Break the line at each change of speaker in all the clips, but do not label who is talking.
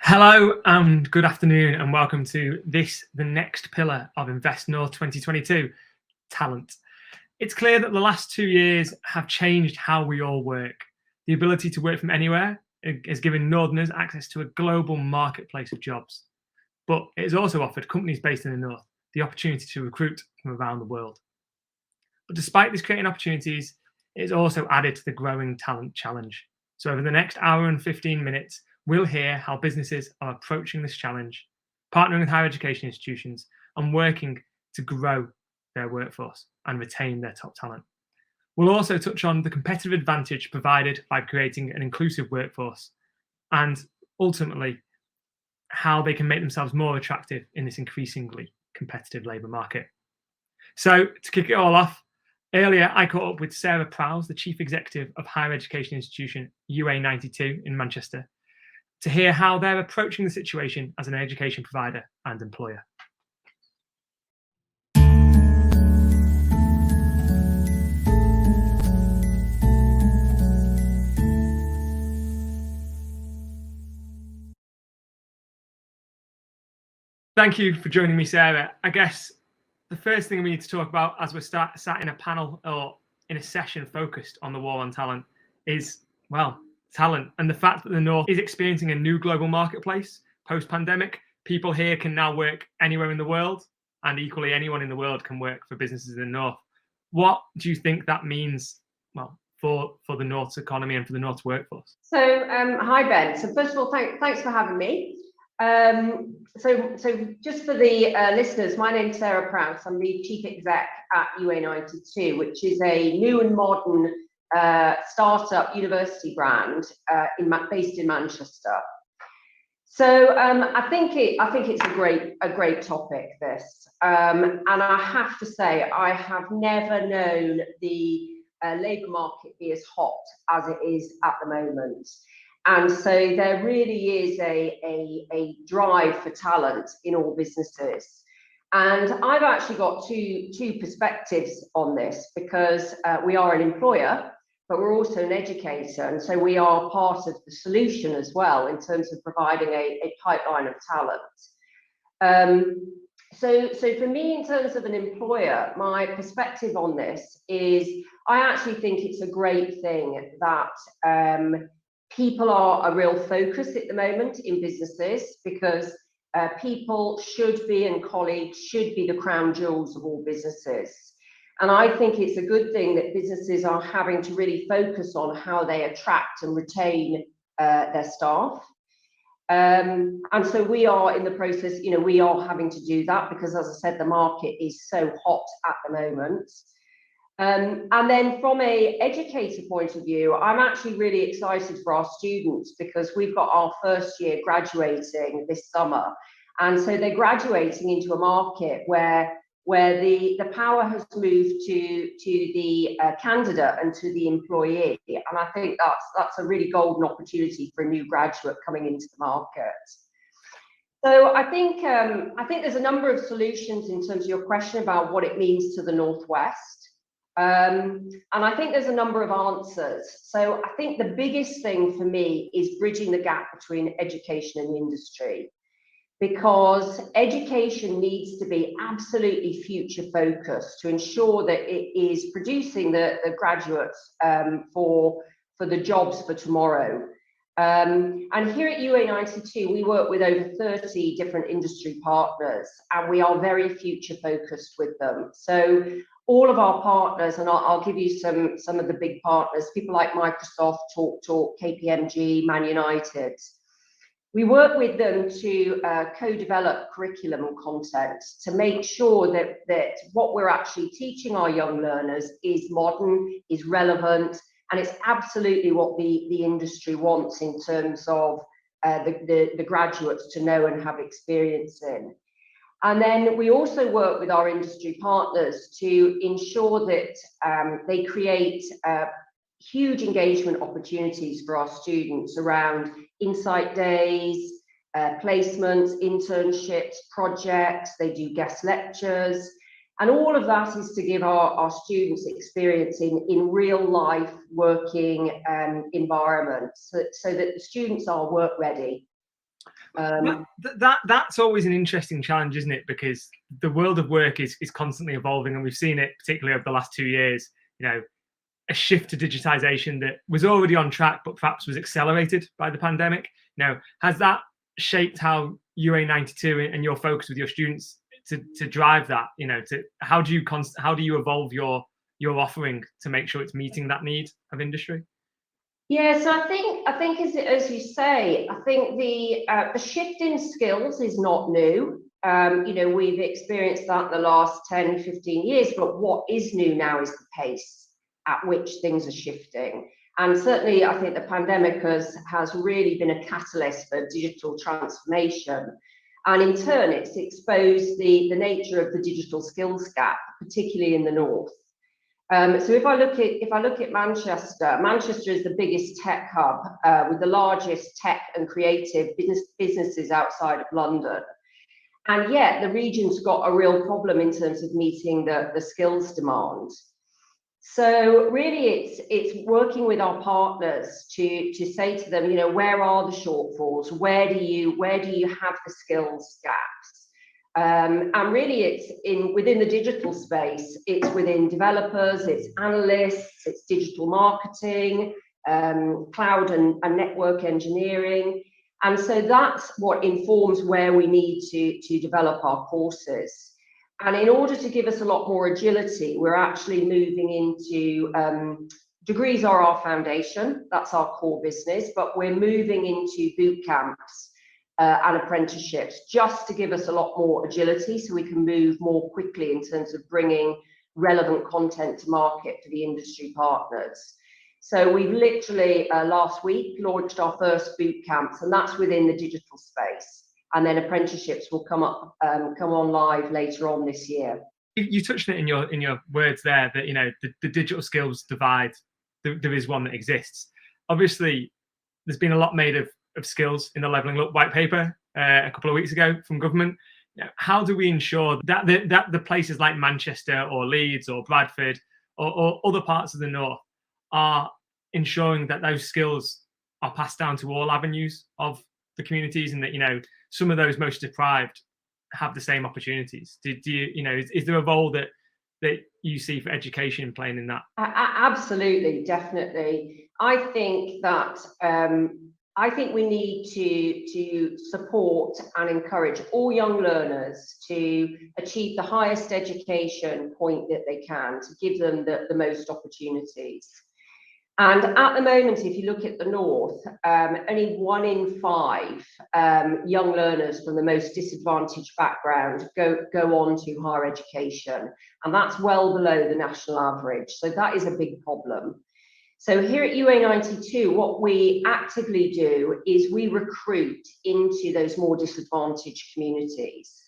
Hello and good afternoon, and welcome to the next pillar of Invest North 2022, talent. It's clear that the last 2 years have changed how we all work. The ability to work from anywhere has given Northerners access to a global marketplace of jobs, but it has also offered companies based in the North the opportunity to recruit from around the world. But despite this creating opportunities, it has also added to the growing talent challenge. So over the next hour and 15 minutes, we'll hear how businesses are approaching this challenge, partnering with higher education institutions, and working to grow their workforce and retain their top talent. We'll also touch on the competitive advantage provided by creating an inclusive workforce and ultimately how they can make themselves more attractive in this increasingly competitive labour market. So to kick it all off, earlier I caught up with Sara, Prowse, the Chief Executive of higher education institution UA92 in Manchester, to hear how they're approaching the situation as an education provider and employer. Thank you for joining me, Sara. I guess the first thing we need to talk about as we're sat in a panel or in a session focused on the war on talent is, well, talent and the fact that the North is experiencing a new global marketplace post-pandemic. People here can now work anywhere in the world, and equally anyone in the world can work for businesses in the North. What do you think that means, well, for the North's economy and for the North's workforce?
So, hi Ben. So first of all, thanks for having me. So just for the listeners, my name's Sara Prowse. I'm the Chief Exec at UA92, which is a new and modern startup university brand based in Manchester. So I think it's a great topic, this, and I have to say I have never known the labour market be as hot as it is at the moment. And so there really is a drive for talent in all businesses. And I've actually got two perspectives on this, because we are an employer, but we're also an educator. And so we are part of the solution as well in terms of providing a pipeline of talent. So for me, in terms of an employer, my perspective on this is I actually think it's a great thing that people are a real focus at the moment in businesses, because people should be, and colleagues should be, the crown jewels of all businesses. And I think it's a good thing that businesses are having to really focus on how they attract and retain their staff. And so we are in the process, we are having to do that, because as I said, the market is so hot at the moment. And then from an educator point of view, I'm actually really excited for our students, because we've got our first year graduating this summer. And so they're graduating into a market where the power has moved to the candidate and to the employee. And I think that's a really golden opportunity for a new graduate coming into the market. So I think there's a number of solutions in terms of your question about what it means to the Northwest. And I think there's a number of answers. So I think the biggest thing for me is bridging the gap between education and industry, because education needs to be absolutely future focused to ensure that it is producing the graduates for the jobs for tomorrow. And here at UA92, we work with over 30 different industry partners, and we are very future focused with them. So all of our partners, and I'll give you some of the big partners, people like Microsoft, TalkTalk, KPMG, Man United. We work with them to co-develop curriculum and content to make sure that what we're actually teaching our young learners is modern, is relevant, and it's absolutely what the industry wants in terms of the graduates to know and have experience in. And then we also work with our industry partners to ensure that they create huge engagement opportunities for our students around insight days, placements, internships, projects. They do guest lectures, and all of that is to give our students experience in real life working environments, so that the students are work ready.
That's always an interesting challenge, isn't it? Because the world of work is constantly evolving, and we've seen it particularly over the last 2 years. A shift to digitization that was already on track, but perhaps was accelerated by the pandemic. Has that shaped how UA92 and your focus with your students to drive that? How do you evolve your offering to make sure it's meeting that need of industry?
Yeah, so I think as you say, I think the shift in skills is not new. We've experienced that the last 10, 15 years, but what is new now is the pace at which things are shifting. And certainly I think the pandemic has really been a catalyst for digital transformation. And in turn, it's exposed the nature of the digital skills gap, particularly in the north. So if I look at Manchester is the biggest tech hub with the largest tech and creative businesses outside of London. And yet the region's got a real problem in terms of meeting the skills demand. So really it's working with our partners to say to them, where are the shortfalls? Where do you have the skills gaps? And really it's within the digital space, it's within developers, it's analysts, it's digital marketing, cloud and network engineering. And so that's what informs where we need to develop our courses. And in order to give us a lot more agility, we're actually moving into degrees are our foundation, that's our core business, but we're moving into boot camps and apprenticeships just to give us a lot more agility so we can move more quickly in terms of bringing relevant content to market for the industry partners. So we've literally last week launched our first boot camps, and that's within the digital space. And then apprenticeships will come on live later on this year.
You touched on it in your words there that the digital skills divide. There is one that exists. Obviously, there's been a lot made of skills in the Levelling Up white paper a couple of weeks ago from government. How do we ensure that the places like Manchester or Leeds or Bradford or other parts of the north are ensuring that those skills are passed down to all avenues of the communities, and that some of those most deprived have the same opportunities? Is there a role that you see for education playing in that?
Absolutely, definitely. I think we need to support and encourage all young learners to achieve the highest education point that they can, to give them the most opportunities. And at the moment, if you look at the north, only 1 in 5 young learners from the most disadvantaged background go on to higher education, and that's well below the national average. So that is a big problem. So here at UA92, what we actively do is we recruit into those more disadvantaged communities.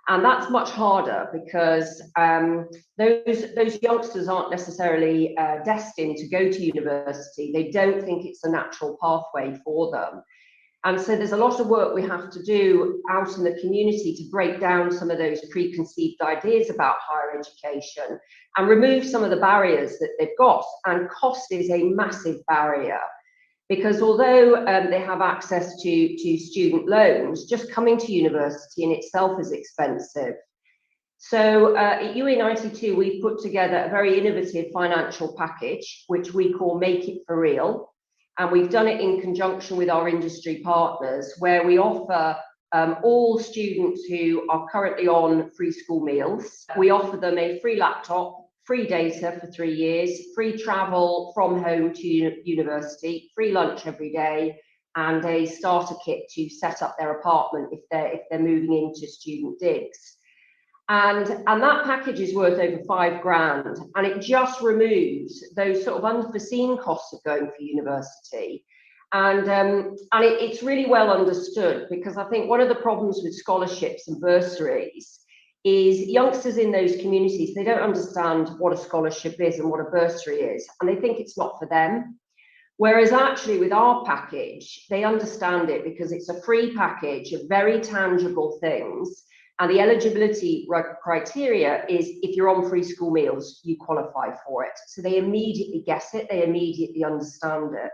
And that's much harder because those youngsters aren't necessarily destined to go to university. They don't think it's a natural pathway for them. And so there's a lot of work we have to do out in the community to break down some of those preconceived ideas about higher education and remove some of the barriers that they've got. And cost is a massive barrier, because although they have access to student loans, just coming to university in itself is expensive. So at UA92, we've put together a very innovative financial package, which we call Make It For Real. And we've done it in conjunction with our industry partners, where we offer all students who are currently on free school meals, we offer them a free laptop, free data for 3 years, free travel from home to university, free lunch every day, and a starter kit to set up their apartment if they're moving into student digs. And that package is worth over £5,000, and it just removes those sort of unforeseen costs of going for university. And it's really well understood, because I think one of the problems with scholarships and bursaries is youngsters in those communities, they don't understand what a scholarship is and what a bursary is, and they think it's not for them. Whereas actually with our package, they understand it, because it's a free package of very tangible things. And the eligibility criteria is if you're on free school meals, you qualify for it. So they immediately get it, they immediately understand it.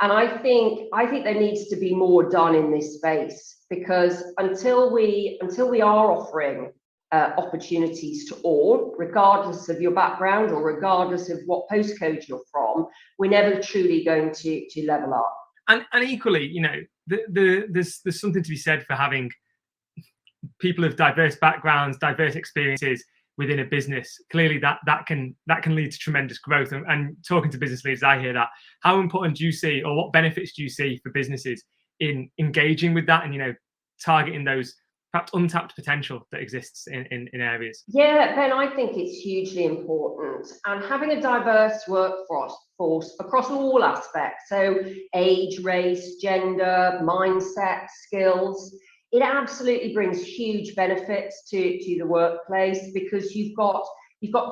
And I think there needs to be more done in this space, because until we are offering opportunities to all, regardless of your background or regardless of what postcode you're from, we're never truly going to level up.
And equally, you know, there's something to be said for having people of diverse backgrounds, diverse experiences within a business. Clearly that can lead to tremendous growth. And talking to business leaders, I hear that. How important do you see, or what benefits do you see for businesses in engaging with that and, you know, targeting those perhaps untapped potential that exists in areas?
Yeah, Ben, I think it's hugely important. And having a diverse workforce across all aspects, so age, race, gender, mindset, skills, it absolutely brings huge benefits to the workplace, because you've got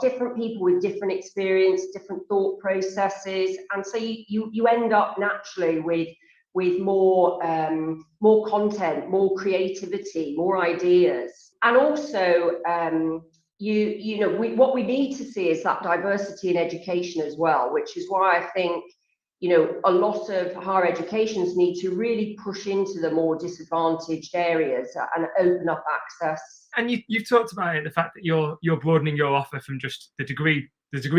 different people with different experience, different thought processes, and so you end up naturally with more content, more creativity, more ideas. And also, what we need to see is that diversity in education as well, which is why I think, you know, a lot of higher educations need to really push into the more disadvantaged areas and open up access.
And you've talked about it, the fact that you're broadening your offer from just the degree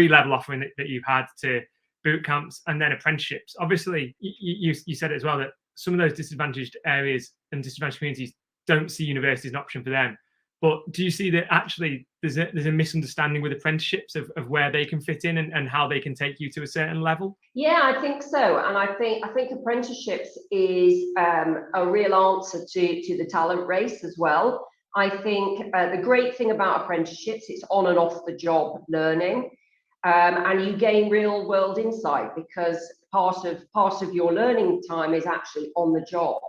level offering that you've had to boot camps and then apprenticeships. Obviously, you said it as well, that some of those disadvantaged areas and disadvantaged communities don't see university as an option for them. But do you see that actually there's a misunderstanding with apprenticeships of where they can fit in and how they can take you to a certain level?
Yeah, I think so. And I think apprenticeships is a real answer to the talent race as well. I think the great thing about apprenticeships, it's on and off the job learning. And you gain real world insight, because part of your learning time is actually on the job.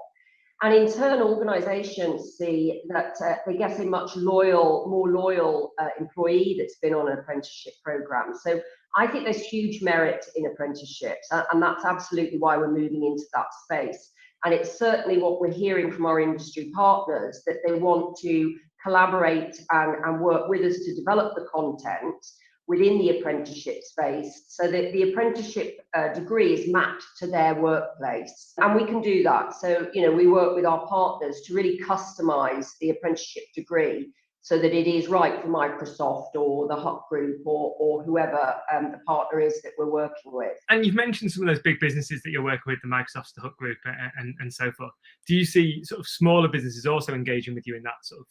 And in turn, organisations see that they get a much more loyal employee that's been on an apprenticeship programme. So I think there's huge merit in apprenticeships, and that's absolutely why we're moving into that space. And it's certainly what we're hearing from our industry partners, that they want to collaborate and work with us to develop the content within the apprenticeship space, so that the apprenticeship degree is mapped to their workplace. And we can do that. So, you know, we work with our partners to really customize the apprenticeship degree so that it is right for Microsoft or the Hut Group or whoever the partner is that we're working with.
And you've mentioned some of those big businesses that you're working with, the Microsofts, the Hut Group, and so forth. Do you see sort of smaller businesses also engaging with you in that sort of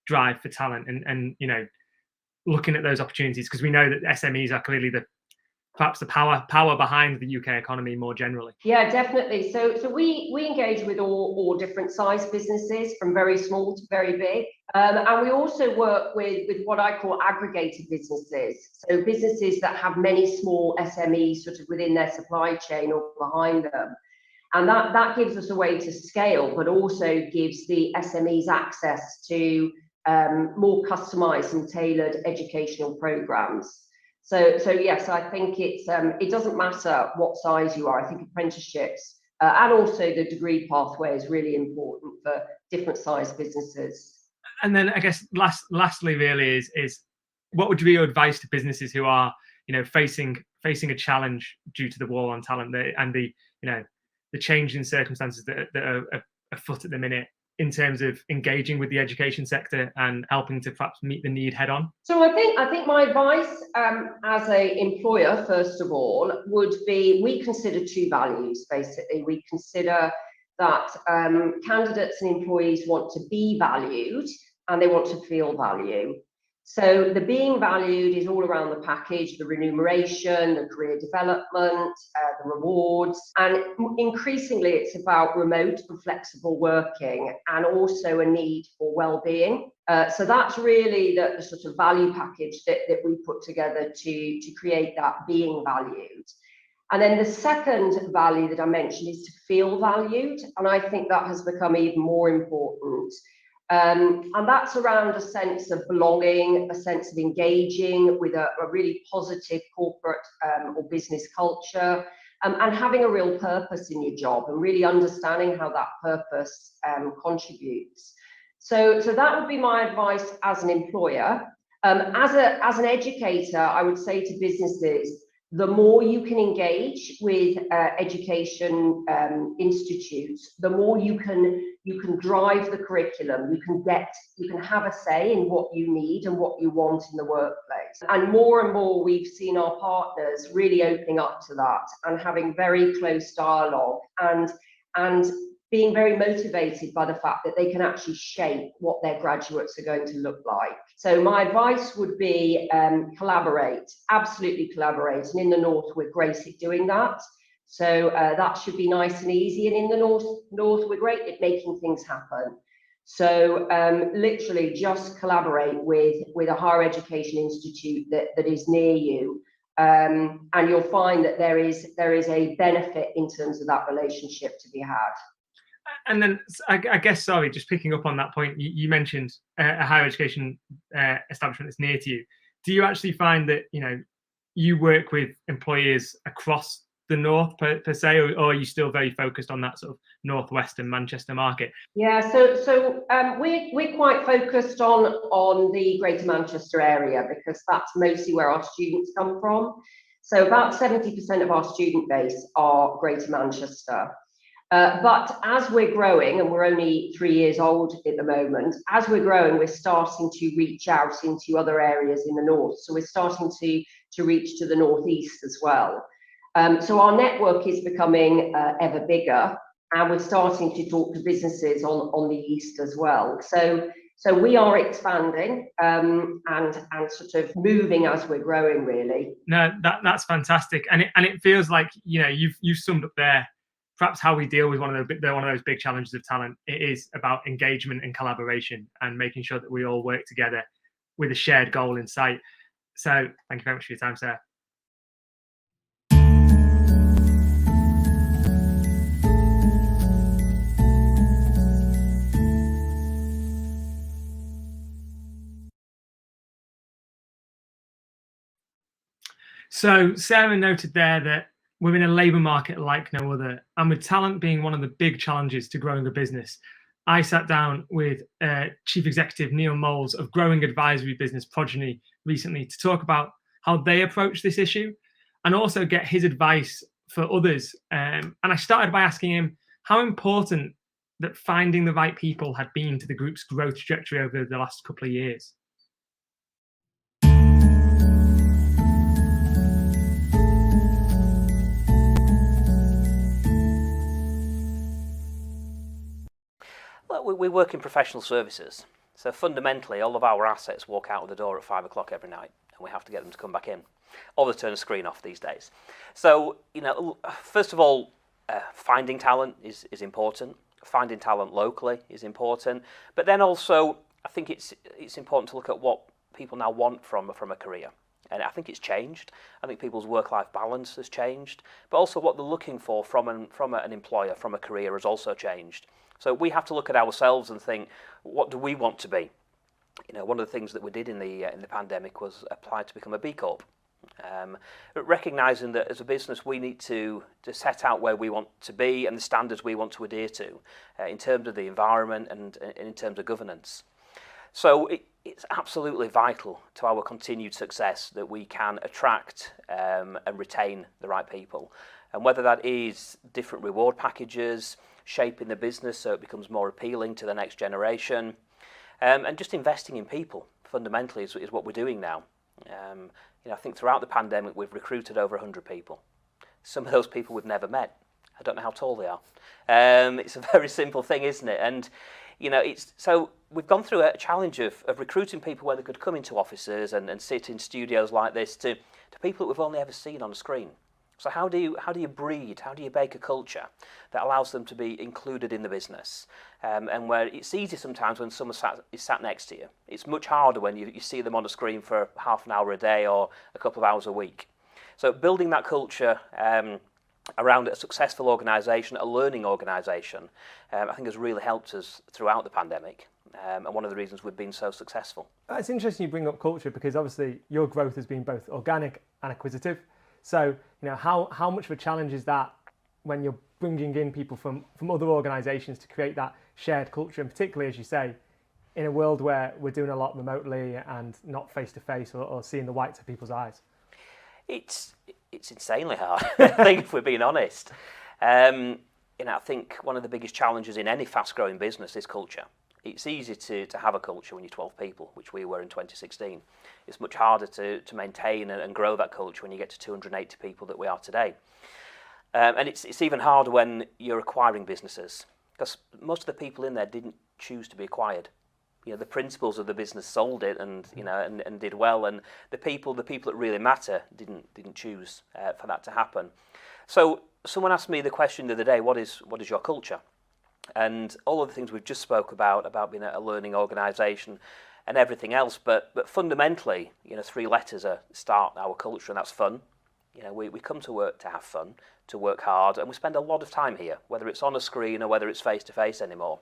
drive for talent and you know, looking at those opportunities? Because we know that SMEs are clearly perhaps the power behind the UK economy more generally.
Yeah, definitely. So we engage with all different size businesses, from very small to very big. And we also work with what I call aggregated businesses. So businesses that have many small SMEs sort of within their supply chain or behind them. And that gives us a way to scale, but also gives the SMEs access to more customized and tailored educational programs. So yes, I think it doesn't matter what size you are. I think apprenticeships and also the degree pathway is really important for different size businesses.
And then I guess lastly really is what would be your advice to businesses who are, you know, facing a challenge due to the war on talent and the, you know, the change in circumstances that are afoot at the minute, in terms of engaging with the education sector and helping to perhaps meet the need head on?
So I think my advice as a employer, first of all, would be, we consider two values, basically. We consider that candidates and employees want to be valued and they want to feel value. So the being valued is all around the package, the remuneration, the career development, the rewards, and increasingly it's about remote and flexible working, and also a need for well-being. So that's really the sort of value package that we put together to create that being valued. And then the second value that I mentioned is to feel valued, and I think that has become even more important. And that's around a sense of belonging, a sense of engaging with a really positive corporate or business culture, and having a real purpose in your job and really understanding how that purpose contributes. So that would be my advice as an employer. As an educator, I would say to businesses, the more you can engage with education institutes, the more you can drive the curriculum. You can have a say in what you need and what you want in the workplace. And more we've seen our partners really opening up to that and having very close dialogue and being very motivated by the fact that they can actually shape what their graduates are going to look like. So my advice would be collaborate, absolutely collaborate. And in the North, we're great at doing that. So that should be nice and easy. And in the North, we're great at making things happen. So literally just collaborate with a higher education institute that is near you. And you'll find that there is a benefit in terms of that relationship to be had.
And then I guess, sorry, just picking up on that point, you mentioned a higher education establishment that's near to you. Do you actually find that, you work with employers across the North per se, or are you still very focused on that sort of Northwestern Manchester market?
Yeah, so we're quite focused on the Greater Manchester area because that's mostly where our students come from. So about 70% of our student base are Greater Manchester. But as we're growing, and we're only 3 years old at the moment, as we're growing, we're starting to reach out into other areas in the North. So we're starting to reach to the Northeast as well. So our network is becoming ever bigger, and we're starting to talk to businesses on the East as well. So we are expanding and sort of moving as we're growing, really.
No, that's fantastic, and it feels like you've summed up there perhaps how we deal with one of those big challenges of talent. It is about engagement and collaboration and making sure that we all work together with a shared goal in sight. So thank you very much for your time, Sarah. So Sarah noted there that we're in a labour market like no other, and with talent being one of the big challenges to growing a business, I sat down with Chief Executive Neil Moles of growing advisory business Progeny recently to talk about how they approach this issue and also get his advice for others. And I started by asking him how important that finding the right people had been to the group's growth trajectory over the last couple of years.
Well, we work in professional services, so fundamentally all of our assets walk out of the door at 5 o'clock every night, and we have to get them to come back in, or they turn the screen off these days. So, first of all, finding talent is important. Finding talent locally is important, but then also I think it's important to look at what people now want from a career. And I think it's changed. I think people's work-life balance has changed, but also what they're looking for from an employer, from a career, has also changed. So we have to look at ourselves and think, what do we want to be? One of the things that we did in the pandemic was apply to become a B Corp. Recognising that as a business we need to set out where we want to be and the standards we want to adhere to in terms of the environment and in terms of governance. So it's absolutely vital to our continued success that we can attract and retain the right people. And whether that is different reward packages, shaping the business so it becomes more appealing to the next generation, and just investing in people fundamentally is what we're doing now. I think throughout the pandemic we've recruited over 100 people. Some of those people we've never met. I don't know how tall they are. It's a very simple thing, isn't it? And so we've gone through a challenge of recruiting people where they could come into offices and sit in studios like this to people that we've only ever seen on a screen. So how do you breed, how do you bake a culture that allows them to be included in the business? And where it's easy sometimes when someone is sat next to you. It's much harder when you see them on a screen for half an hour a day or a couple of hours a week. So building that culture around a successful organisation, a learning organisation, I think has really helped us throughout the pandemic. And one of the reasons we've been so successful.
It's interesting you bring up culture because obviously your growth has been both organic and acquisitive. So, how much of a challenge is that when you're bringing in people from other organisations to create that shared culture, and particularly, as you say, in a world where we're doing a lot remotely and not face-to-face or seeing the whites of people's eyes?
It's it's insanely hard, I think, if we're being honest. I think one of the biggest challenges in any fast-growing business is culture. It's easy to have a culture when you're 12 people, which we were in 2016. It's much harder to maintain and grow that culture when you get to 280 people that we are today. And it's even harder when you're acquiring businesses, because most of the people in there didn't choose to be acquired. The principals of the business sold it and did well, and the people that really matter didn't choose for that to happen. So someone asked me the question the other day, what is your culture? And all of the things we've just spoke about being a learning organisation and everything else, but fundamentally, 3 letters start our culture, and that's fun. We come to work to have fun, to work hard, and we spend a lot of time here, whether it's on a screen or whether it's face-to-face anymore.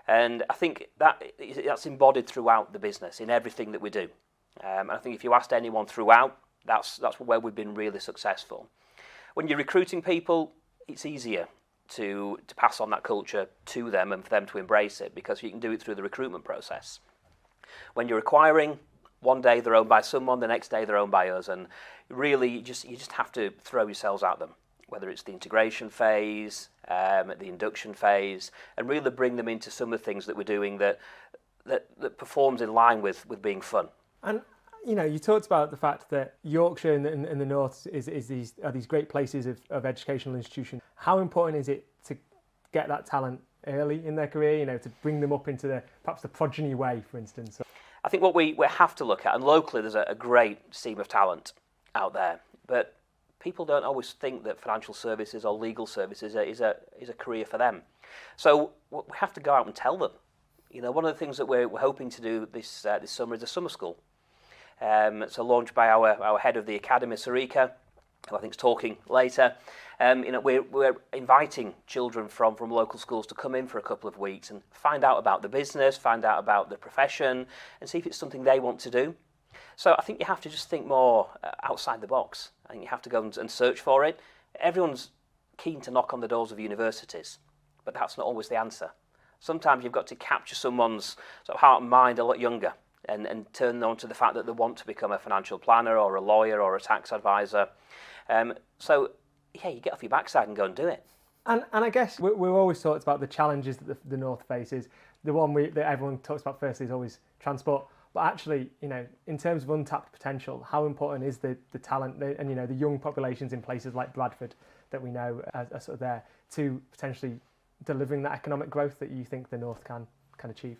And I think that's embodied throughout the business, in everything that we do. I think if you asked anyone throughout, that's where we've been really successful. When you're recruiting people, it's easier to pass on that culture to them and for them to embrace it, because you can do it through the recruitment process. When you're acquiring, one day they're owned by someone, the next day they're owned by us, and really you just have to throw yourselves at them, whether it's the integration phase, the induction phase, and really bring them into some of the things that we're doing that performs in line with being fun.
And you talked about the fact that Yorkshire and the North are these great places of educational institutions. How important is it to get that talent early in their career? To bring them up into perhaps the progeny way, for instance.
I think what we have to look at, and locally there's a great seam of talent out there, but people don't always think that financial services or legal services is a career for them. So we have to go out and tell them. One of the things that we're hoping to do this summer is a summer school. So launched by our head of the academy, Sara, who I think is talking later. We're inviting children from local schools to come in for a couple of weeks and find out about the business, find out about the profession, and see if it's something they want to do. So I think you have to just think more outside the box. I think you have to go and search for it. Everyone's keen to knock on the doors of universities, but that's not always the answer. Sometimes you've got to capture someone's sort of heart and mind a lot younger and turn them on to the fact that they want to become a financial planner or a lawyer or a tax advisor. So you get off your backside and go and do it.
And I guess we're always talked about the challenges that the North faces. The one that everyone talks about firstly is always transport. But actually, in terms of untapped potential, how important is the talent and the young populations in places like Bradford that we know are sort of there to potentially delivering that economic growth that you think the North can achieve?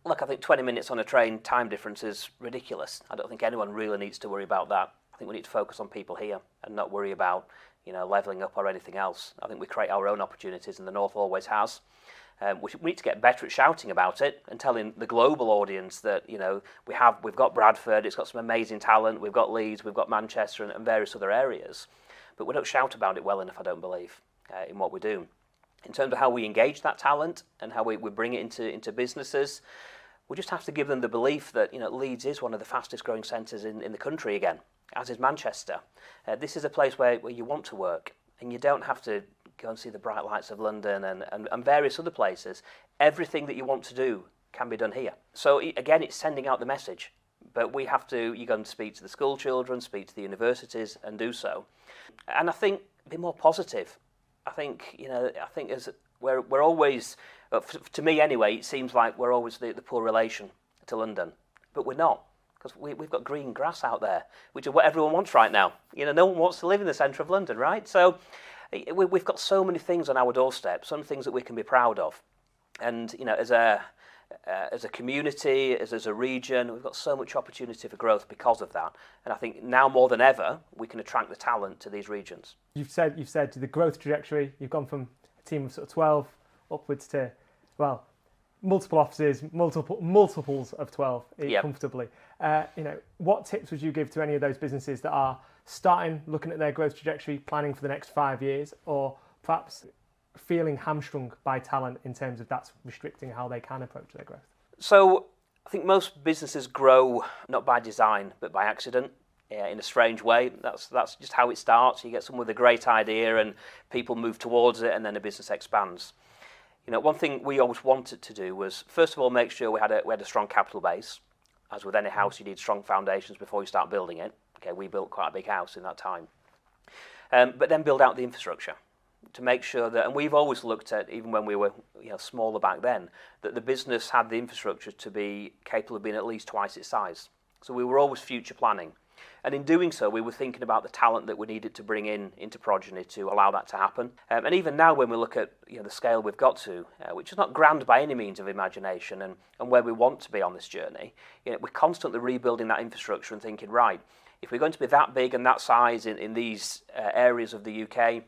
Look, I think 20 minutes on a train time difference is ridiculous. I don't think anyone really needs to worry about that. I think we need to focus on people here and not worry about levelling up or anything else. I think we create our own opportunities, and the North always has. We need to get better at shouting about it and telling the global audience that we've got Bradford, it's got some amazing talent, we've got Leeds, we've got Manchester and various other areas, but we don't shout about it well enough, I don't believe, in what we do. In terms of how we engage that talent and how we bring it into businesses, we just have to give them the belief that Leeds is one of the fastest growing centres in the country again, as is Manchester. This is a place where you want to work, and you don't have to go and see the bright lights of London and various other places. Everything that you want to do can be done here. So again, it's sending out the message, but you go and speak to the school children, speak to the universities and do so. And I think be more positive. I think as we're always, to me anyway, it seems like we're always the poor relation to London, but we're not, because we've got green grass out there, which is what everyone wants right now. No one wants to live in the centre of London, right? So we've got so many things on our doorstep, some things that we can be proud of, and as a community, as a region, we've got so much opportunity for growth because of that. And I think now more than ever, we can attract the talent to these regions. You've
said the growth trajectory. You've gone from a team of sort of 12 upwards to, multiple offices, multiples of 12 comfortably. What tips would you give to any of those businesses that are starting, looking at their growth trajectory, planning for the next 5 years, or perhaps feeling hamstrung by talent in terms of that's restricting how they can approach their growth?
So I think most businesses grow not by design but by accident, in a strange way. That's just how it starts. You get someone with a great idea and people move towards it, and then the business expands. One thing we always wanted to do was, first of all, make sure we had a strong capital base. As with any house, you need strong foundations before you start building it. Okay, we built quite a big house in that time. But then build out the infrastructure to make sure that, and we've always looked at, even when we were smaller back then, that the business had the infrastructure to be capable of being at least twice its size. So we were always future planning. And in doing so, we were thinking about the talent that we needed to bring into Progeny to allow that to happen. And even now, when we look at the scale we've got to, which is not grand by any means of imagination, and where we want to be on this journey, we're constantly rebuilding that infrastructure and thinking, right, if we're going to be that big and that size in these areas of the UK,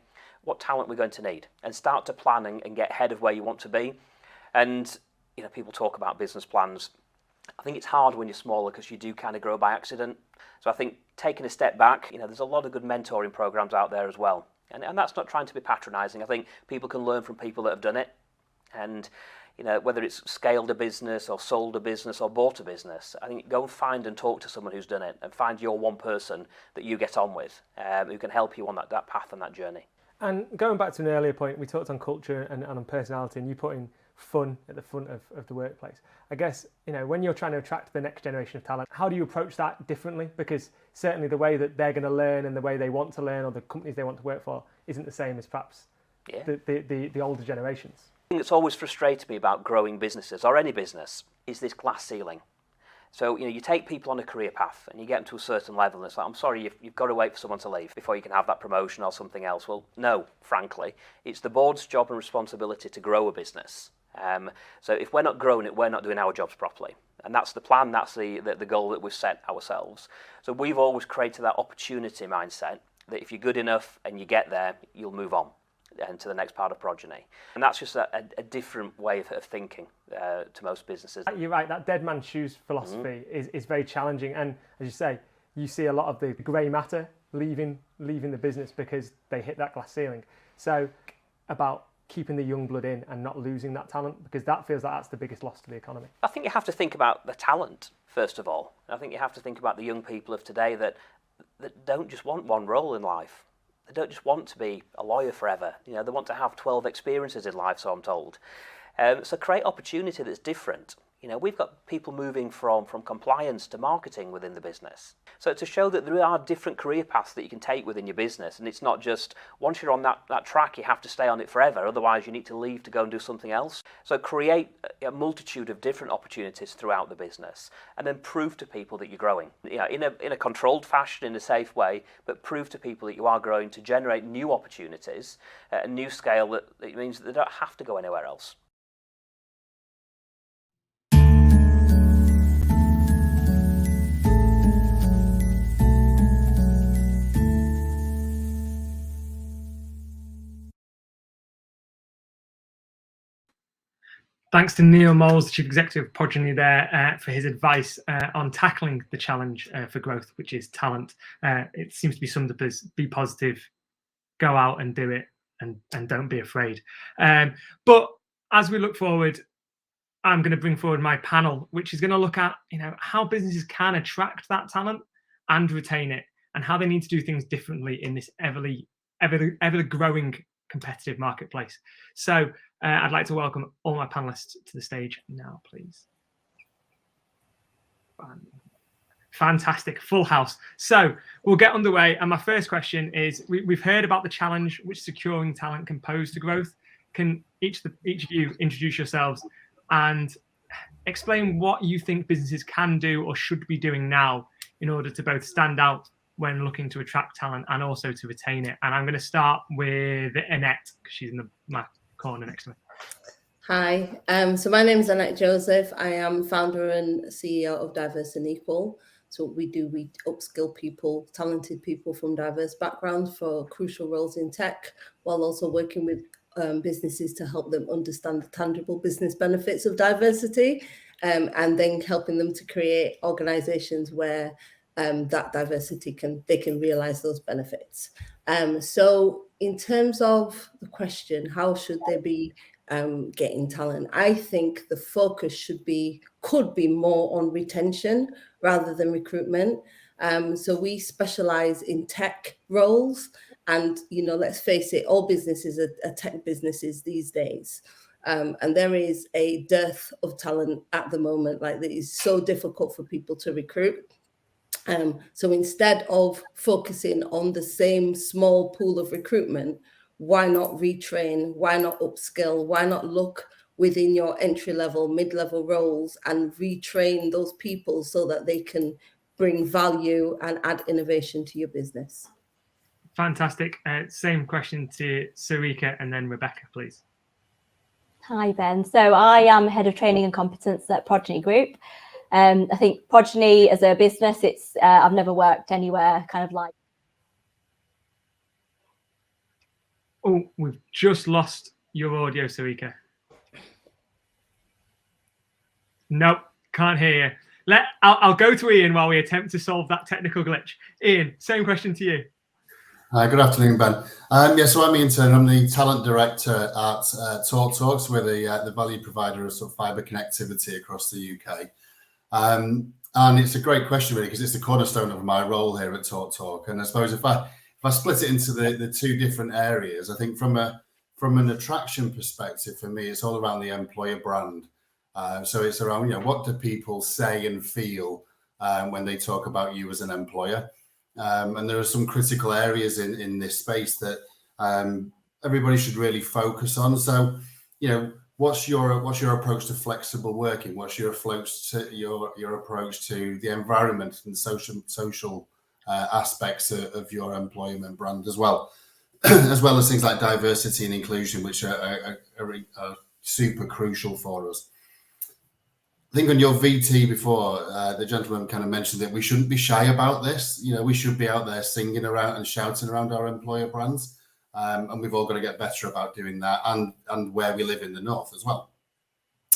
what talent we're going to need, and start to plan and get ahead of where you want to be. And people talk about business plans. I think it's hard when you're smaller because you do kind of grow by accident. So I think taking a step back, there's a lot of good mentoring programs out there as well. And that's not trying to be patronising. I think people can learn from people that have done it. And whether it's scaled a business or sold a business or bought a business, I think go and find and talk to someone who's done it, and find your one person that you get on with who can help you on that path and that journey.
And going back to an earlier point, we talked on culture and on personality, and you put in fun at the front of the workplace. I guess, when you're trying to attract the next generation of talent, how do you approach that differently? Because certainly the way that they're going to learn and the way they want to learn, or the companies they want to work for, isn't the same as perhaps the older generations.
The thing that's always frustrated me about growing businesses, or any business, is this glass ceiling. So, you take people on a career path and you get them to a certain level, and it's like, I'm sorry, you've got to wait for someone to leave before you can have that promotion or something else. Well, no, frankly, it's the board's job and responsibility to grow a business. So if we're not growing it, we're not doing our jobs properly. And that's the plan, that's the goal that we've set ourselves. So we've always created that opportunity mindset that if you're good enough and you get there, you'll move on and to the next part of Progeny. And that's just a different way of thinking to most businesses.
You're right, that dead man's shoes philosophy is very challenging. And as you say, you see a lot of the grey matter leaving the business because they hit that glass ceiling. So about keeping the young blood in and not losing that talent, because that feels like that's the biggest loss to the economy.
I think you have to think about the talent, first of all. I think you have to think about the young people of today that don't just want one role in life. They don't just want to be a lawyer forever. They want to have 12 experiences in life, so I'm told. So create opportunity that's different. We've got people moving from compliance to marketing within the business. So to show that there are different career paths that you can take within your business, and it's not just once you're on that track, you have to stay on it forever. Otherwise, you need to leave to go and do something else. So create a multitude of different opportunities throughout the business, and then prove to people that you're growing. In a controlled fashion, in a safe way, but prove to people that you are growing to generate new opportunities at a new scale that it means that they don't have to go anywhere else.
Thanks to Neil Moles, the Chief Executive of Progeny there, for his advice on tackling the challenge for growth, which is talent. It seems to be summed up as be positive, go out and do it, and don't be afraid. But as we look forward, I'm going to bring forward my panel, which is going to look at how businesses can attract that talent and retain it, and how they need to do things differently in this ever growing competitive marketplace. So I'd like to welcome all my panelists to the stage now, please. Fantastic, full house. So we'll get underway. And my first question is, we've heard about the challenge which securing talent can pose to growth. Can each of you introduce yourselves and explain what you think businesses can do or should be doing now in order to both stand out when looking to attract talent and also to retain it? And I'm going to start with Annette, because she's in my corner next to me.
Hi, so my name is Annette Joseph. I am founder and CEO of Diverse and Equal. So what we do, we upskill people, talented people from diverse backgrounds for crucial roles in tech, while also working with businesses to help them understand the tangible business benefits of diversity, and then helping them to create organizations where that diversity they can realize those benefits. So in terms of the question, how should they be getting talent? I think the focus could be more on retention rather than recruitment. So we specialize in tech roles, and let's face it, all businesses are tech businesses these days. And there is a dearth of talent at the moment. Like, it is so difficult for people to recruit. So instead of focusing on the same small pool of recruitment, why not retrain? Why not upskill? Why not look within your entry-level, mid-level roles and retrain those people so that they can bring value and add innovation to your business?
Fantastic. Same question to Sarika and then Rebecca, please.
Hi, Ben. So I am Head of Training and Competence at Progeny Group. I think Progeny as a business, it's I've never worked anywhere kind of like.
Oh, we've just lost your audio, Sarika. Nope, can't hear you. I'll go to Ian while we attempt to solve that technical glitch. Ian, same question to you.
Hi, good afternoon, Ben. So I'm Ian Turner. I'm the talent director at TalkTalks. We're the value provider of sort of fibre connectivity across the UK. And it's a great question, really, because it's the cornerstone of my role here at TalkTalk. And I suppose if I split it into the two different areas, I think from an attraction perspective, for me, it's all around the employer brand. So it's around, what do people say and feel when they talk about you as an employer? And there are some critical areas in this space that everybody should really focus on. So, what's your approach to flexible working? What's your approach to the environment and social aspects of your employment brand as well, as well as things like diversity and inclusion, which are super crucial for us. I think on your VT before, the gentleman kind of mentioned that we shouldn't be shy about this. We should be out there singing around and shouting around our employer brands. And we've all got to get better about doing that and where we live in the North as well.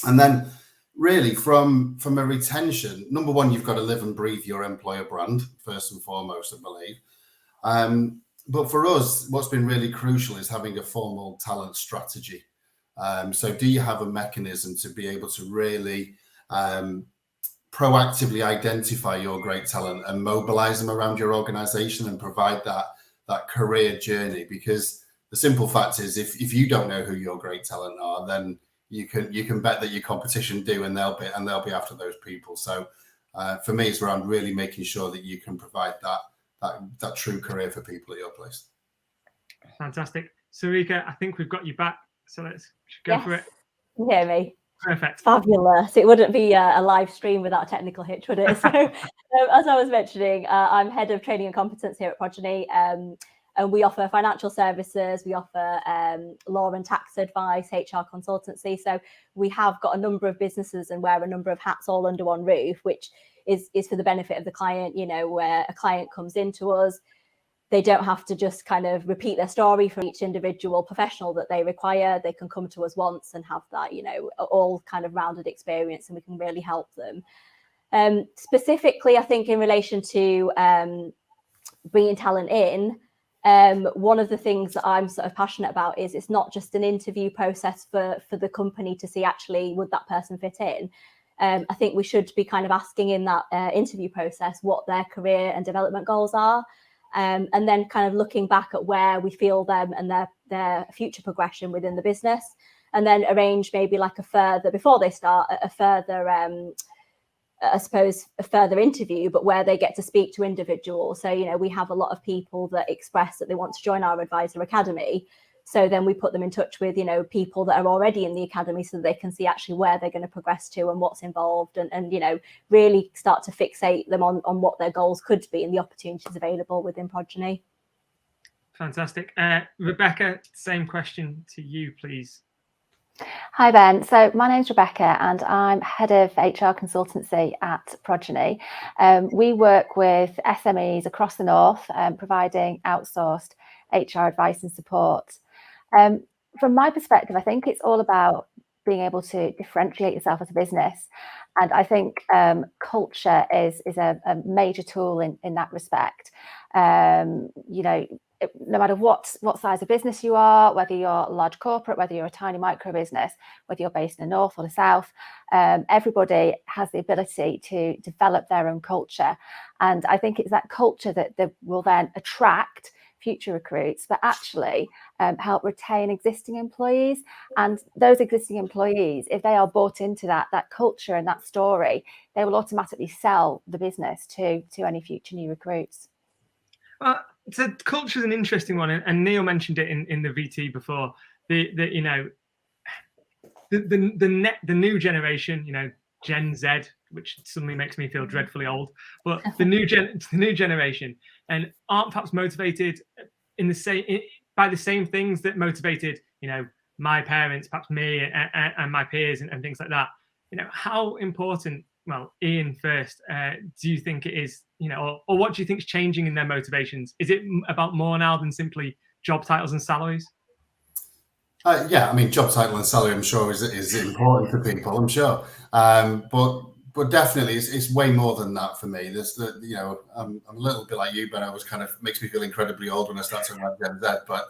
And then really from a retention, number one, you've got to live and breathe your employer brand, first and foremost, I believe. But for us, what's been really crucial is having a formal talent strategy. So do you have a mechanism to be able to really proactively identify your great talent and mobilize them around your organization and provide that career journey? Because the simple fact is, if you don't know who your great talent are, then you can bet that your competition do, and they'll be after those people. So for me, it's around really making sure that you can provide that true career for people at your place.
Fantastic. Sarika, I think we've got you back, so let's go for it.
You hear me?
Perfect.
Fabulous. It wouldn't be a live stream without a technical hitch, would it? So as I was mentioning, I'm Head of Training and Competence here at Progeny, and we offer financial services, we offer law and tax advice, HR consultancy. So we have got a number of businesses and wear a number of hats all under one roof, which is for the benefit of the client, where a client comes into us, they don't have to just kind of repeat their story for each individual professional that they require. They can come to us once and have that, all kind of rounded experience, and we can really help them. Specifically, I think in relation to bringing talent in, one of the things that I'm sort of passionate about is it's not just an interview process for the company to see actually would that person fit in. I think we should be kind of asking in that interview process what their career and development goals are. And then kind of looking back at where we feel them and their future progression within the business, and then arrange maybe like before they start, a further interview, but where they get to speak to individuals. So, we have a lot of people that express that they want to join our advisor academy. So then we put them in touch with, people that are already in the academy so that they can see actually where they're going to progress to and what's involved, and really start to fixate them on what their goals could be and the opportunities available within Progeny.
Fantastic. Rebecca, same question to you, please.
Hi, Ben. So my name's Rebecca and I'm Head of HR Consultancy at Progeny. We work with SMEs across the North, providing outsourced HR advice and support. From my perspective, I think it's all about being able to differentiate yourself as a business. And I think culture is a major tool in that respect. No matter what size of business you are, whether you're a large corporate, whether you're a tiny micro business, whether you're based in the North or the South, everybody has the ability to develop their own culture. And I think it's that culture that will then attract future recruits, but actually help retain existing employees. And those existing employees, if they are bought into that culture and that story, they will automatically sell the business to any future new recruits.
So culture is an interesting one, and Neil mentioned it in the VT before. The new generation, Gen Z, which suddenly makes me feel dreadfully old, but the new generation, and aren't perhaps motivated by the same things that motivated my parents, perhaps me and my peers and things like that. How important, well, Ian first, do you think it is, or what do you think is changing in their motivations? Is it about more now than simply job titles and salaries?
Yeah, I mean, job title and salary, I'm sure, is important to people, I'm sure. But definitely, it's way more than that for me. I'm a little bit like you, but I was makes me feel incredibly old when I start talking about Gen Z. But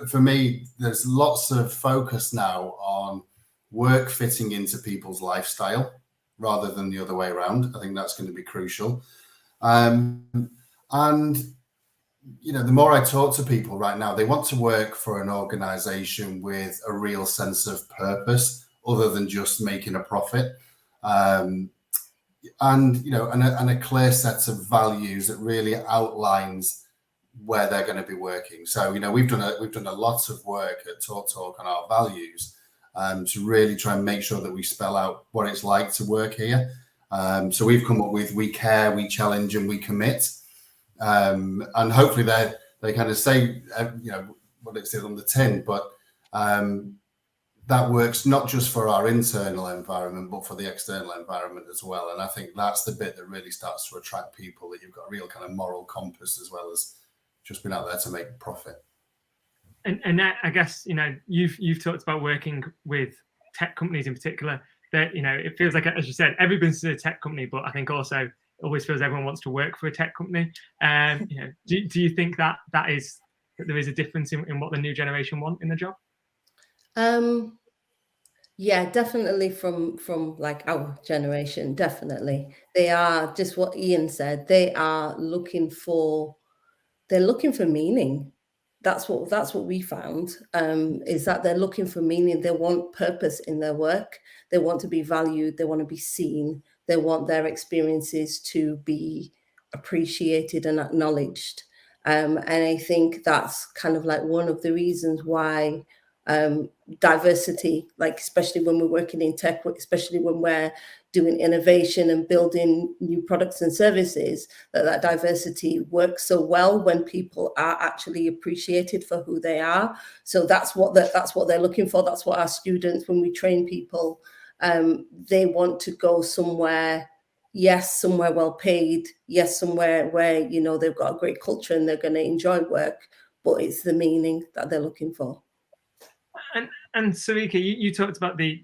for me, there's lots of focus now on work fitting into people's lifestyle rather than the other way around. I think that's going to be crucial. And the more I talk to people right now, they want to work for an organization with a real sense of purpose other than just making a profit. And a clear set of values that really outlines where they're going to be working. So, we've done a lot of work at Talk on our values to really try and make sure that we spell out what it's like to work here. So we've come up with: we care, we challenge, and we commit. And hopefully they kind of say, what it says on the tin, but that works not just for our internal environment, but for the external environment as well. And I think that's the bit that really starts to attract people, that you've got a real kind of moral compass as well as just being out there to make profit.
And I guess, you've talked about working with tech companies in particular, that, it feels like, as you said, every business is a tech company, but I think also it always feels everyone wants to work for a tech company. Do you think that there is a difference in what the new generation want in the job?
Yeah, definitely from like our generation, definitely. They are just what Ian said. They're looking for meaning. That's what we found, is that they're looking for meaning. They want purpose in their work. They want to be valued. They want to be seen. They want their experiences to be appreciated and acknowledged. And I think that's kind of like one of the reasons why diversity, like especially when we're working in tech, especially when we're doing innovation and building new products and services, that diversity works so well when people are actually appreciated for who they are. So that's what they're looking for. That's what our students, when we train people, they want to go somewhere. Yes, somewhere well paid. Yes, somewhere where they've got a great culture and they're going to enjoy work. But it's the meaning that they're looking for.
And Sarika, you talked about the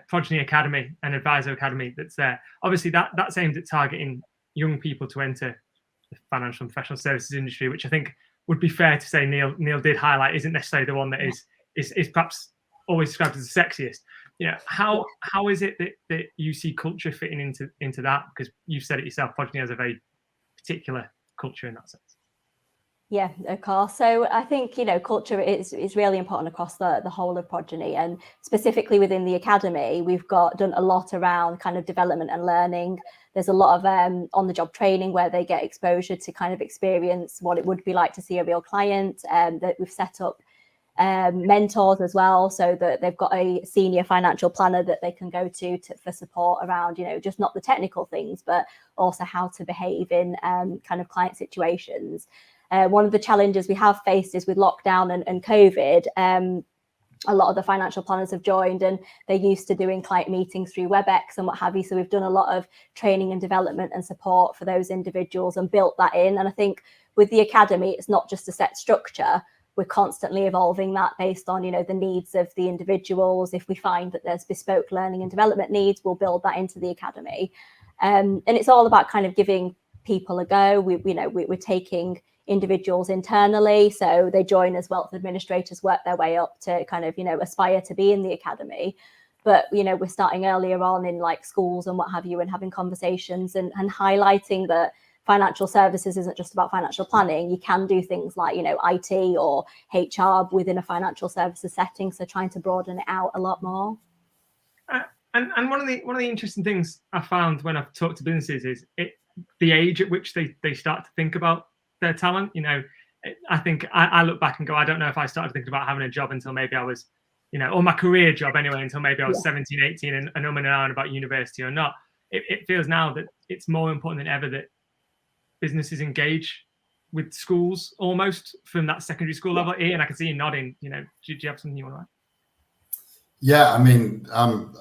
Progeny Academy and Advisor Academy that's there. Obviously, that's aimed at targeting young people to enter the financial and professional services industry, which I think would be fair to say Neil did highlight isn't necessarily the one that is perhaps always described as the sexiest. How is it that you see culture fitting into that? Because you've said it yourself, Progeny has a very particular culture in that sense.
Yeah, of course. So I think, culture is really important across the whole of Progeny, and specifically within the academy, we've done a lot around kind of development and learning. There's a lot of on-the-job training where they get exposure to kind of experience what it would be like to see a real client. That we've set up mentors as well, so that they've got a senior financial planner that they can go to for support around, just not the technical things, but also how to behave in kind of client situations. One of the challenges we have faced is with lockdown and COVID, a lot of the financial planners have joined and they're used to doing client meetings through WebEx and what have you. So we've done a lot of training and development and support for those individuals and built that in. And I think with the academy, it's not just a set structure. We're constantly evolving that based on, the needs of the individuals. If we find that there's bespoke learning and development needs, we'll build that into the academy. And it's all about kind of giving people a go. We're taking individuals internally, so they join as wealth administrators, work their way up to kind of aspire to be in the academy. But we're starting earlier on in like schools and what have you, and having conversations and highlighting that financial services isn't just about financial planning. You can do things like, IT or HR within a financial services setting. So trying to broaden it out a lot more.
And one of the interesting things I found when I've talked to businesses is the age at which they start to think about their talent. I think I look back and go, I don't know if I started thinking about having a job until maybe I was, or my career job anyway, until maybe I was 17, 18 and umming and ahhing about university or not. It feels now that it's more important than ever that businesses engage with schools almost from that secondary school level. Ian, I can see you nodding. Do you have something you want to add?
Yeah, I mean, I'm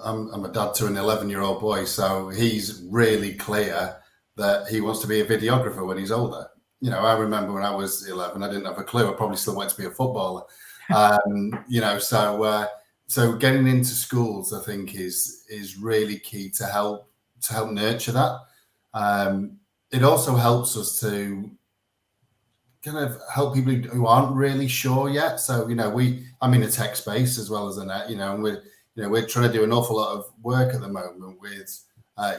a dad to an 11-year-old boy, so he's really clear that he wants to be a videographer when he's older. I remember when I was 11, I didn't have a clue. I probably still wanted to be a footballer. So getting into schools, I think, is really key to help nurture that. It also helps us to kind of help people who aren't really sure yet. So, I'm in a tech space as well as a net, and we're trying to do an awful lot of work at the moment with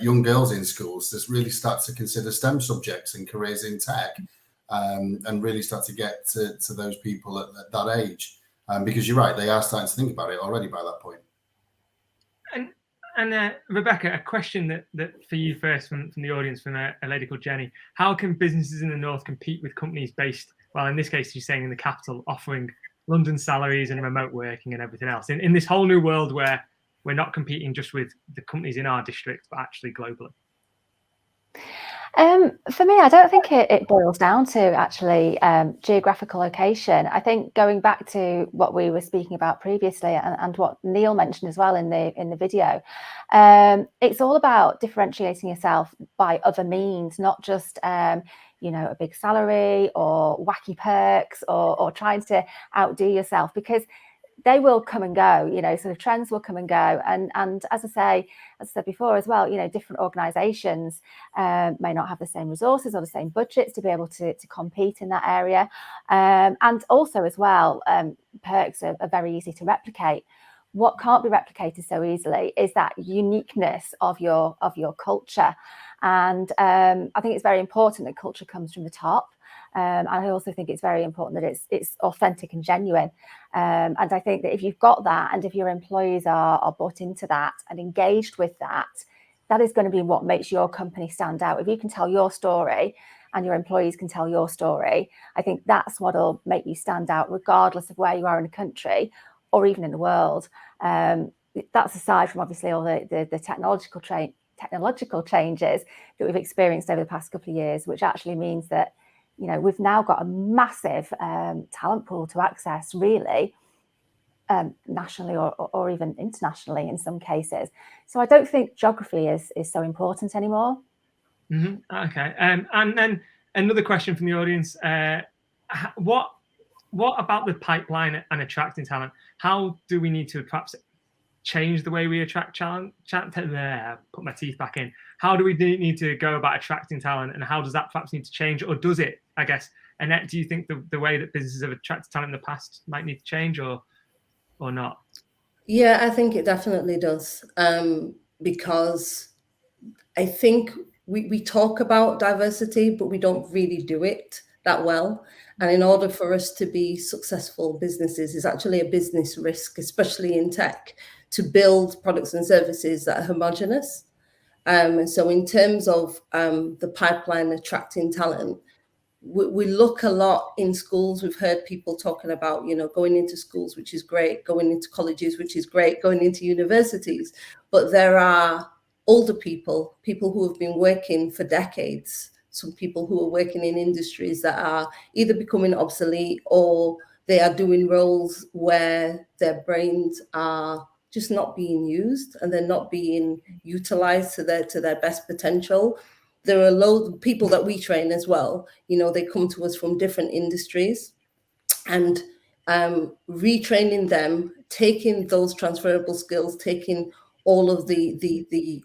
young girls in schools to really start to consider STEM subjects and careers in tech, and really start to get to those people at that age. Because you're right, they are starting to think about it already by that point.
And Rebecca, a question that for you first from the audience, from a lady called Jenny. How can businesses in the North compete with companies based, well, in this case, she's saying in the capital, offering London salaries and remote working and everything else in this whole new world where we're not competing just with the companies in our district, but actually globally?
For me, I don't think it boils down to actually geographical location. I think going back to what we were speaking about previously and what Neil mentioned as well in the video, it's all about differentiating yourself by other means, not just a big salary or wacky perks or trying to outdo yourself, because they will come and go, sort of trends will come and go. And as I said before as well, different organizations may not have the same resources or the same budgets to be able to compete in that area. And also as well, perks are very easy to replicate. What can't be replicated so easily is that uniqueness of your culture. And I think it's very important that culture comes from the top. And I also think it's very important that it's authentic and genuine. And I think that if you've got that, and if your employees are bought into that and engaged with that, that is going to be what makes your company stand out. If you can tell your story and your employees can tell your story, I think that's what'll make you stand out, regardless of where you are in the country or even in the world. That's aside from obviously all the technological changes that we've experienced over the past couple of years, which actually means that we've now got a massive talent pool to access, really, nationally or even internationally in some cases. So I don't think geography is so important anymore.
Mm-hmm. Okay. And then another question from the audience. What about the pipeline and attracting talent? How do we need to perhaps change the way we attract talent? Put my teeth back in. How do we need to go about attracting talent, and how does that perhaps need to change, or does it? I guess, Annette, do you think the way that businesses have attracted talent in the past might need to change, or not?
Yeah, I think it definitely does, because I think we talk about diversity, but we don't really do it that well. And in order for us to be successful businesses, it's actually a business risk, especially in tech, to build products and services that are homogenous. So in terms of the pipeline attracting talent, we look a lot in schools. We've heard people talking about, going into schools, which is great, going into colleges, which is great, going into universities. But there are older people who have been working for decades, some people who are working in industries that are either becoming obsolete or they are doing roles where their brains are just not being used and they're not being utilized to their best potential. There are loads of people that we train as well. They come to us from different industries, and retraining them, taking those transferable skills, taking all of the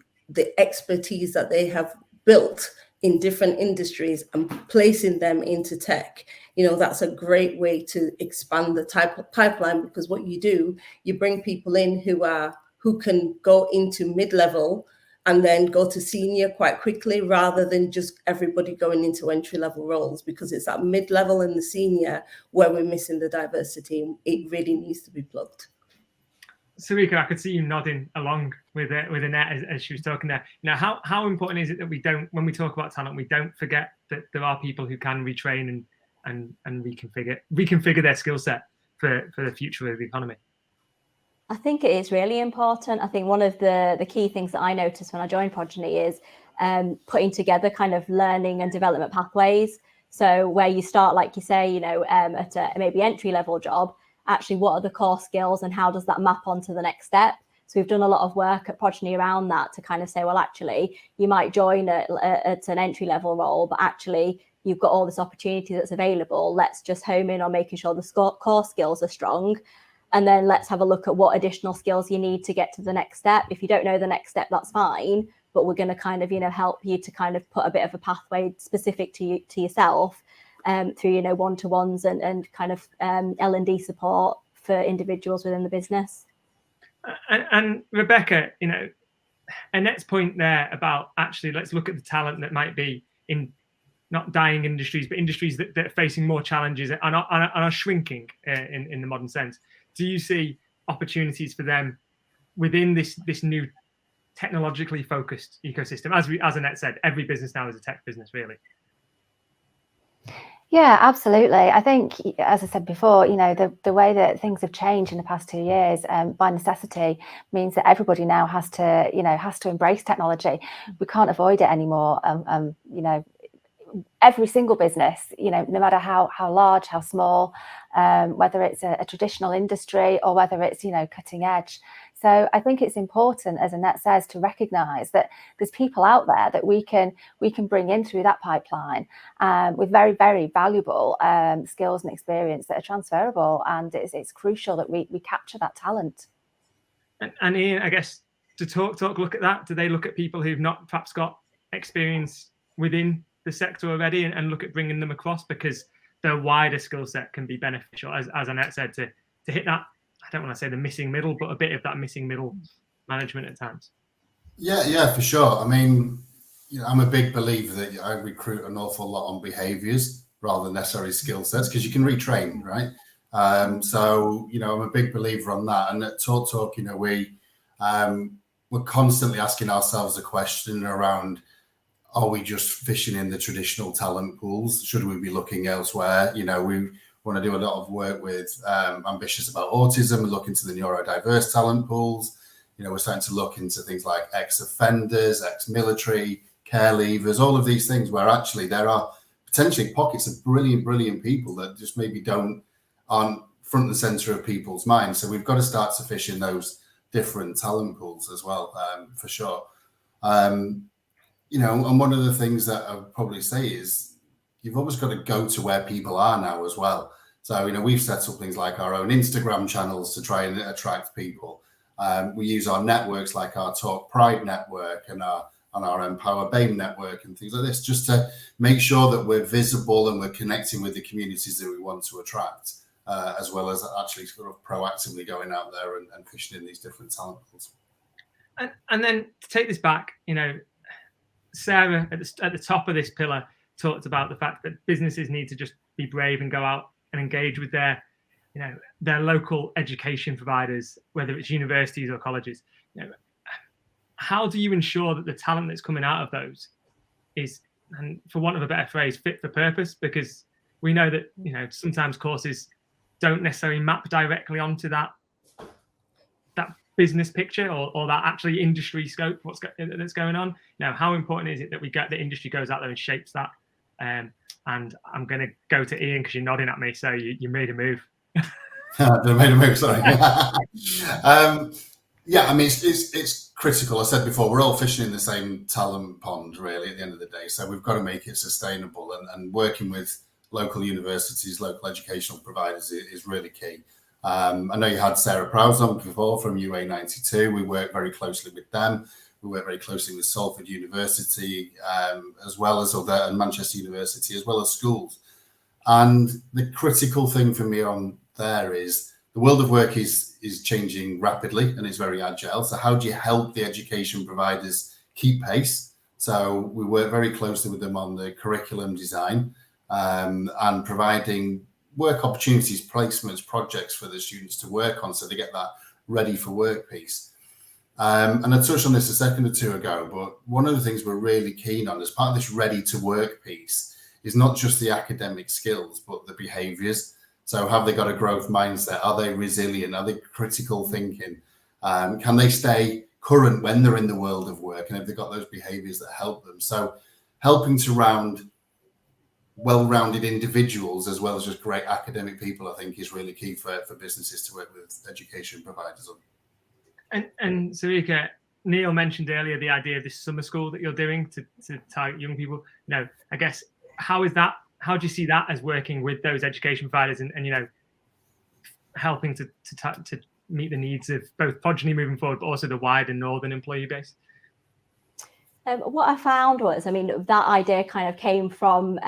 expertise that they have built in different industries and placing them into tech. That's a great way to expand the type of pipeline, because what you do, you bring people in who can go into mid-level and then go to senior quite quickly, rather than just everybody going into entry-level roles, because it's at mid-level and the senior where we're missing the diversity. It really needs to be plugged.
Sarika, I could see you nodding along with Annette as she was talking there. How important is it that we don't, when we talk about talent, we don't forget that there are people who can retrain and reconfigure their skill set for the future of the economy?
I think it is really important. I think one of the key things that I noticed when I joined Progeny is putting together kind of learning and development pathways. So where you start, like you say, at a maybe entry-level job, actually what are the core skills and how does that map onto the next step? So we've done a lot of work at Progeny around that to kind of say, well, actually, you might join at an entry-level role, but actually you've got all this opportunity that's available. Let's just home in on making sure the core skills are strong. And then let's have a look at what additional skills you need to get to the next step. If you don't know the next step, that's fine. But we're going to kind of, help you to kind of put a bit of a pathway specific to yourself through, one-to-ones and kind of L&D support for individuals within the business.
And Rebecca, Annette's point there about actually let's look at the talent that might be in not dying industries, but industries that are facing more challenges and are shrinking in the modern sense. Do you see opportunities for them within this new technologically focused ecosystem? As Annette said, every business now is a tech business, really.
Yeah, absolutely. I think, as I said before, the way that things have changed in the past 2 years by necessity means that everybody now has to embrace technology. We can't avoid it anymore. Every single business, no matter how large, how small, whether it's a traditional industry or whether it's, cutting edge. So I think it's important, as Annette says, to recognise that there's people out there that we can bring in through that pipeline with very, very valuable skills and experience that are transferable. And it's crucial that we capture that talent.
And Ian, I guess to look at that, do they look at people who've not perhaps got experience within the sector already and look at bringing them across, because their wider skill set can be beneficial, as Annette said, to hit that, I don't want to say the missing middle, but a bit of that missing middle management at times. Yeah,
for sure. I mean, I'm a big believer that I recruit an awful lot on behaviours rather than necessarily skill sets, because you can retrain, right? So I'm a big believer on that. And at Talk, we're constantly asking ourselves a question around: are we just fishing in the traditional talent pools? Should we be looking elsewhere? We want to do a lot of work with Ambitious About Autism and look into the neurodiverse talent pools. We're starting to look into things like ex-offenders, ex-military, care leavers, all of these things where actually there are potentially pockets of brilliant people that just maybe aren't front and center of people's minds. So we've got to start to fish in those different talent pools as well, for sure. And one of the things that I would probably say is you've always got to go to where people are now as well. So, we've set up things like our own Instagram channels to try and attract people. We use our networks like our Talk Pride network and our Empower BAME network and things like this, just to make sure that we're visible and we're connecting with the communities that we want to attract, as well as actually sort of proactively going out there and fishing in these different talent pools.
And then to take this back, Sara at the top of this pillar talked about the fact that businesses need to just be brave and go out and engage with their local education providers, whether it's universities or colleges. How do you ensure that the talent that's coming out of those is, and for want of a better phrase, fit for purpose? Because we know that sometimes courses don't necessarily map directly onto that business picture or that actually industry scope, that's going on. How important is it that we get the industry goes out there and shapes that? And I'm going to go to Ian because you're nodding at me, so you made a move.
I made a move, sorry. I mean, it's critical. I said before, we're all fishing in the same talent pond, really, at the end of the day. So we've got to make it sustainable, and working with local universities, local educational providers is really key. I know you had Sara Prowse on before from UA92. We work very closely with them. We work very closely with Salford University, as well as and Manchester University, as well as schools. And the critical thing for me on there is the world of work is changing rapidly and it's very agile. So how do you help the education providers keep pace. So we work very closely with them on the curriculum design and providing work opportunities, placements, projects for the students to work on, so they get that ready for work piece. And I touched on this a second or two ago, but one of the things we're really keen on as part of this ready to work piece is not just the academic skills, but the behaviours. So have they got a growth mindset? Are they resilient? Are they critical thinking? Can they stay current when they're in the world of work? And have they got those behaviours that help them? So helping to round well-rounded individuals as well as just great academic people, I think, is really key for businesses to work with education providers on.
And Sarika, Neil mentioned earlier the idea of this summer school that you're doing to target young people. I guess, how do you see that as working with those education providers and helping to meet the needs of both Progeny moving forward, but also the wider northern employee base?
What I found was, that idea kind of came from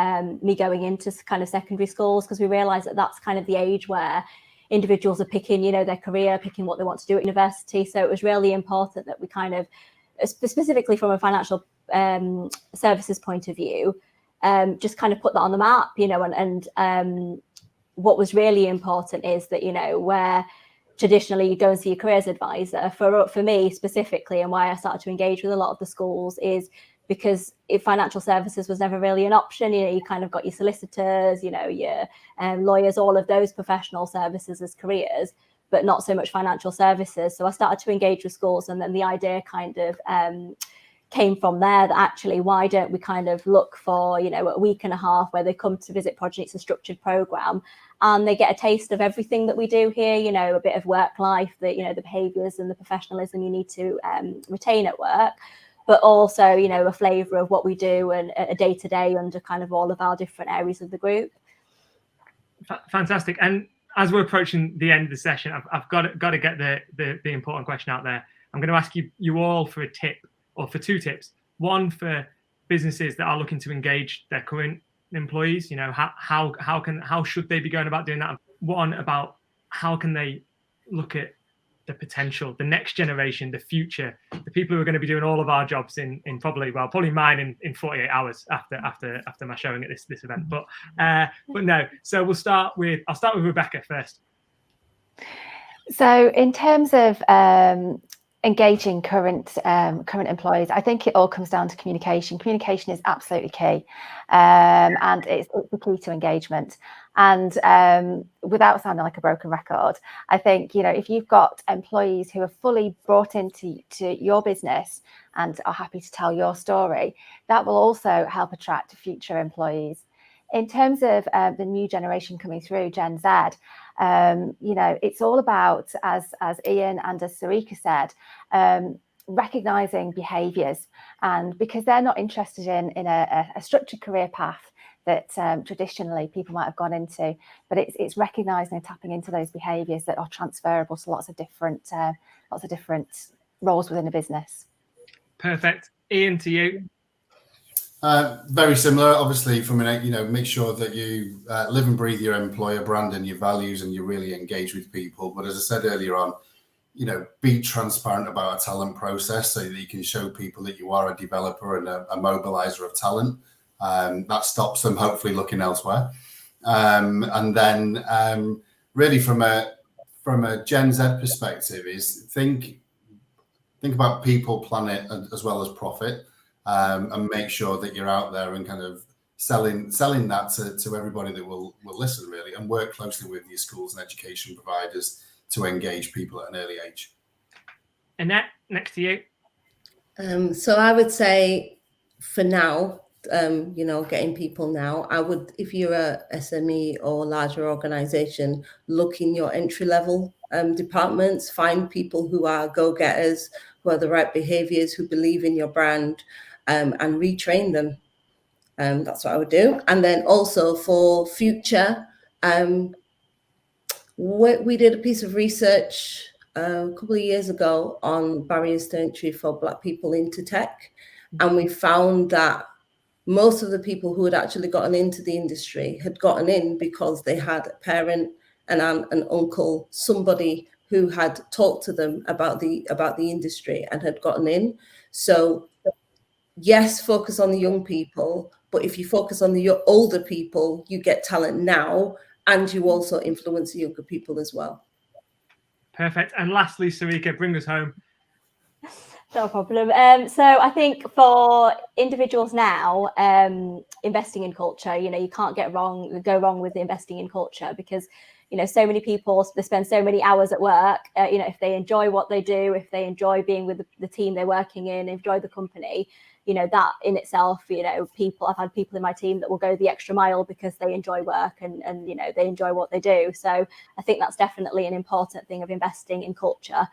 me going into kind of secondary schools, because we realised that that's kind of the age where individuals are picking, their career, picking what they want to do at university. So it was really important that we kind of, specifically from a financial services point of view, just kind of put that on the map, and what was really important is that, where traditionally you go and see a careers advisor, for me specifically, and why I started to engage with a lot of the schools, is because if financial services was never really an option, you kind of got your solicitors, your lawyers, all of those professional services as careers, but not so much financial services. So I started to engage with schools, and then the idea kind of came from there, that actually, why don't we kind of look for, a week and a half where they come to visit Progeny. It's a structured program, and they get a taste of everything that we do here, a bit of work life, the behaviours and the professionalism you need to retain at work, but also, a flavour of what we do and a day-to-day under kind of all of our different areas of the group.
Fantastic. And as we're approaching the end of the session, I've got to get the important question out there. I'm going to ask you all for a tip, or for two tips. One for businesses that are looking to engage their current employees. How should they be going about doing that? One about how can they look at the potential, the next generation, the future, the people who are going to be doing all of our jobs in probably mine in 48 hours after my showing at this event. But no. So I'll start with Rebecca first.
So in terms of engaging current employees, I think it all comes down to communication. Communication is absolutely key, and it's the key to engagement. And without sounding like a broken record, I think, if you've got employees who are fully brought into your business and are happy to tell your story, that will also help attract future employees. In terms of the new generation coming through, Gen Z, it's all about, as Ian and as Sarika said, recognising behaviours, and because they're not interested in a structured career path that traditionally people might have gone into, but it's recognising and tapping into those behaviours that are transferable to lots of different roles within a business.
Perfect. Ian, to you.
Very similar, obviously, from make sure that you live and breathe your employer brand and your values, and you really engage with people. But as I said earlier on, be transparent about a talent process so that you can show people that you are a developer and a mobilizer of talent. That stops them hopefully looking elsewhere. And then really from a Gen Z perspective is think about people, planet, as well as profit. And make sure that you're out there and kind of selling that to everybody that will listen, really, and work closely with your schools and education providers to engage people at an early age.
Annette, next to you.
So I would say for now, getting people now, I would, if you're a SME or larger organization, look in your entry level departments, find people who are go-getters, who are the right behaviors, who believe in your brand, and retrain them. That's what I would do. And then also for future, we did a piece of research a couple of years ago on barriers to entry for Black people into tech. And we found that most of the people who had actually gotten into the industry had gotten in because they had a parent, an aunt, an uncle, somebody who had talked to them about the industry and had gotten in. So yes, focus on the young people, but if you focus on the older people, you get talent now, and you also influence the younger people as well.
Perfect. And lastly, Sarika, bring us home.
No problem. So I think for individuals now, investing in culture, you can't go wrong with investing in culture, because so many people, they spend so many hours at work. If they enjoy what they do, if they enjoy being with the team they're working in, enjoy the company, that in itself, I've had people in my team that will go the extra mile because they enjoy work and they enjoy what they do. So I think that's definitely an important thing of investing in culture.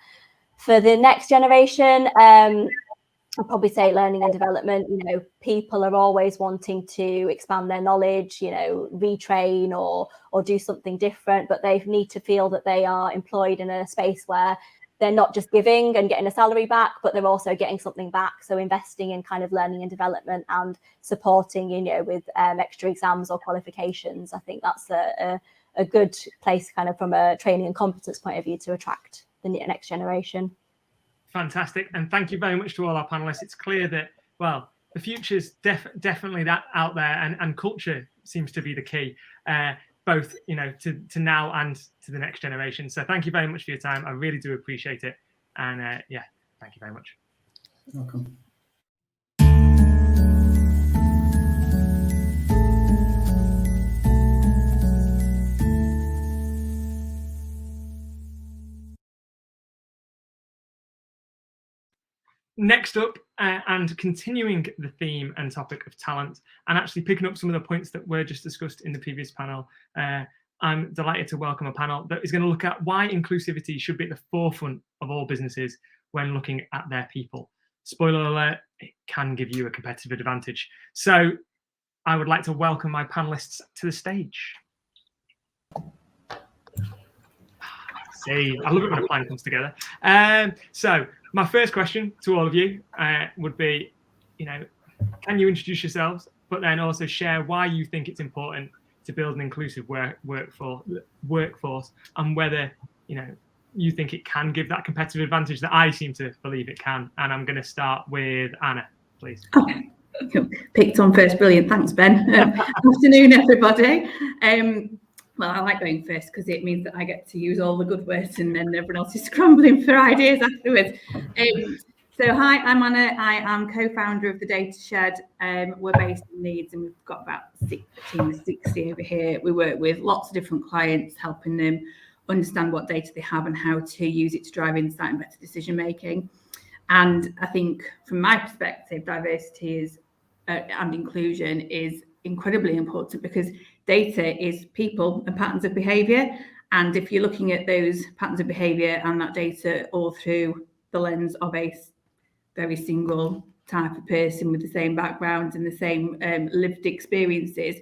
For the next generation, I'll probably say learning and development. People are always wanting to expand their knowledge, retrain or do something different, but they need to feel that they are employed in a space where they're not just giving and getting a salary back, but they're also getting something back. So investing in kind of learning and development and supporting, with extra exams or qualifications, I think that's a good place kind of from a training and competence point of view to attract the next generation.
Fantastic. And thank you very much to all our panelists. It's clear that, well, the future's definitely that out there, and culture seems to be the key, both, to now and to the next generation. So thank you very much for your time. I really do appreciate it. And thank you very much.
You're welcome.
Next up, and continuing the theme and topic of talent, and actually picking up some of the points that were just discussed in the previous panel, I'm delighted to welcome a panel that is going to look at why inclusivity should be at the forefront of all businesses when looking at their people. Spoiler alert, it can give you a competitive advantage. So I would like to welcome my panelists to the stage. See, I love it when a plan comes together. So my first question to all of you would be, can you introduce yourselves, but then also share why you think it's important to build an inclusive workforce, and whether you think it can give that competitive advantage that I seem to believe it can. And I'm going to start with Anna, please.
Okay. Picked on first. Brilliant. Thanks, Ben. Afternoon, everybody. Well, I like going first because it means that I get to use all the good words and then everyone else is scrambling for ideas afterwards. So hi, I'm Anna. I am co-founder of the Data Shed. We're based in Leeds and we've got about a team of 60 over here. We work with lots of different clients, helping them understand what data they have and how to use it to drive insight and better decision making. And I think from my perspective, diversity is and inclusion is incredibly important, because data is people and patterns of behaviour. And if you're looking at those patterns of behaviour and that data all through the lens of a very single type of person with the same background and the same lived experiences,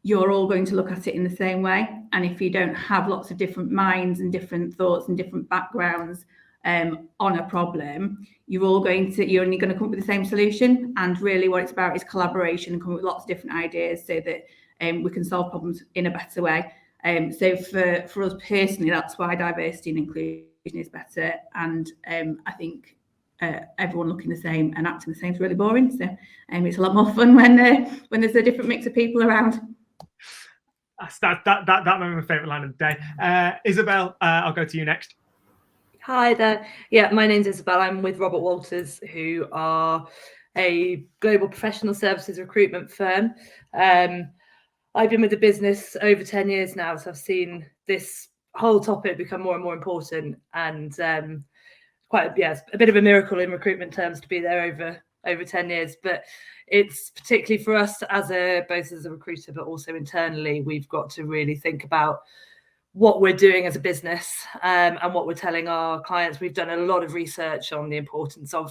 you're all going to look at it in the same way. And if you don't have lots of different minds and different thoughts and different backgrounds on a problem, you're only going to come up with the same solution. And really what it's about is collaboration and come up with lots of different ideas so that we can solve problems in a better way. So for us personally, that's why diversity and inclusion is better. And I think everyone looking the same and acting the same is really boring. So it's a lot more fun when there's a different mix of people around.
That might be my favourite line of the day. Isabel, I'll go to you next.
Hi there. Yeah, my name's Isabel. I'm with Robert Walters, who are a global professional services recruitment firm. I've been with the business over 10 years now, so I've seen this whole topic become more and more important, and a bit of a miracle in recruitment terms to be there over 10 years. But it's particularly for us both as a recruiter, but also internally, we've got to really think about what we're doing as a business and what we're telling our clients. We've done a lot of research on the importance of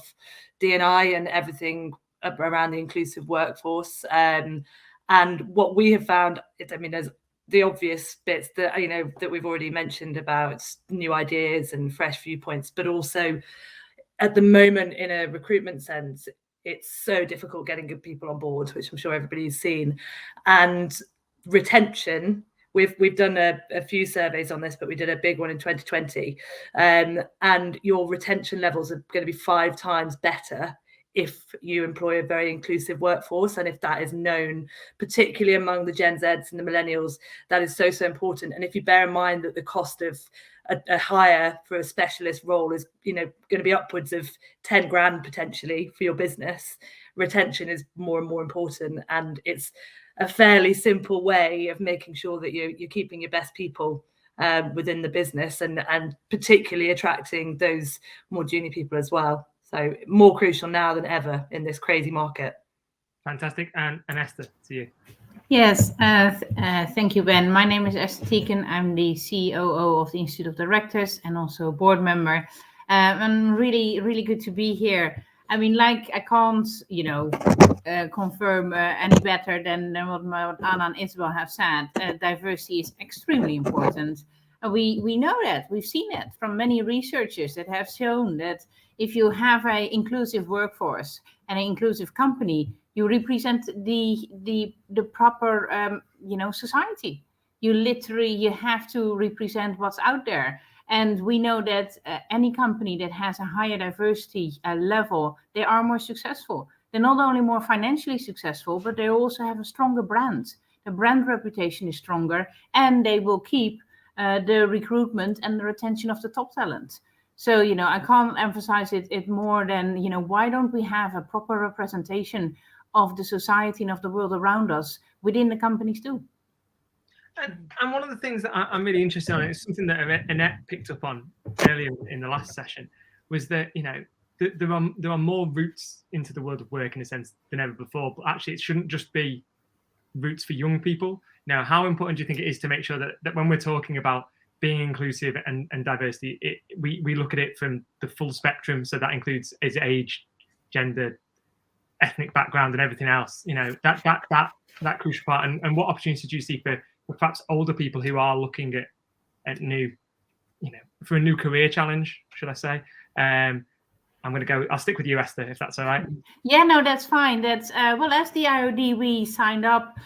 D&I and everything around the inclusive workforce. And what we have found, there's the obvious bits that that we've already mentioned about new ideas and fresh viewpoints, but also at the moment in a recruitment sense, it's so difficult getting good people on board, which I'm sure everybody's seen. And retention, we've done a few surveys on this, but we did a big one in 2020. And your retention levels are going to be 5 times better if you employ a very inclusive workforce, and if that is known, particularly among the Gen Zs and the millennials, that is so important. And if you bear in mind that the cost of a hire for a specialist role is, going to be upwards of 10 grand potentially for your business, retention is more and more important. And it's a fairly simple way of making sure that you're keeping your best people within the business, and particularly attracting those more junior people as well. So more crucial now than ever in this crazy market.
Fantastic. And Esther, to you.
Yes, thank you, Ben. My name is Esther Tieken. I'm the COO of the Institute of Directors and also a board member. And really, really good to be here. I mean, like, I can't, confirm any better than what Anna and Isabel have said. Diversity is extremely important. We know that. We've seen it from many researchers that have shown that if you have an inclusive workforce and an inclusive company, you represent the proper society. You have to represent what's out there. And we know that any company that has a higher diversity level, they are more successful. They're not only more financially successful, but they also have a stronger brand. The brand reputation is stronger, and they will keep the recruitment and the retention of the top talent. So, I can't emphasize it more than, why don't we have a proper representation of the society and of the world around us within the companies too?
And one of the things that I'm really interested in, is something that Annette picked up on earlier in the last session, was that, there are more routes into the world of work in a sense than ever before, but actually it shouldn't just be routes for young people. Now, how important do you think it is to make sure that when we're talking about being inclusive and diversity, we look at it from the full spectrum, so that includes age, gender, ethnic background, and everything else, that crucial part. And what opportunities do you see for perhaps older people who are looking at new, for a new career challenge, should I say? I'll stick with you, Esther, if that's all right.
Yeah, no, that's fine. That's as the IOD, we signed up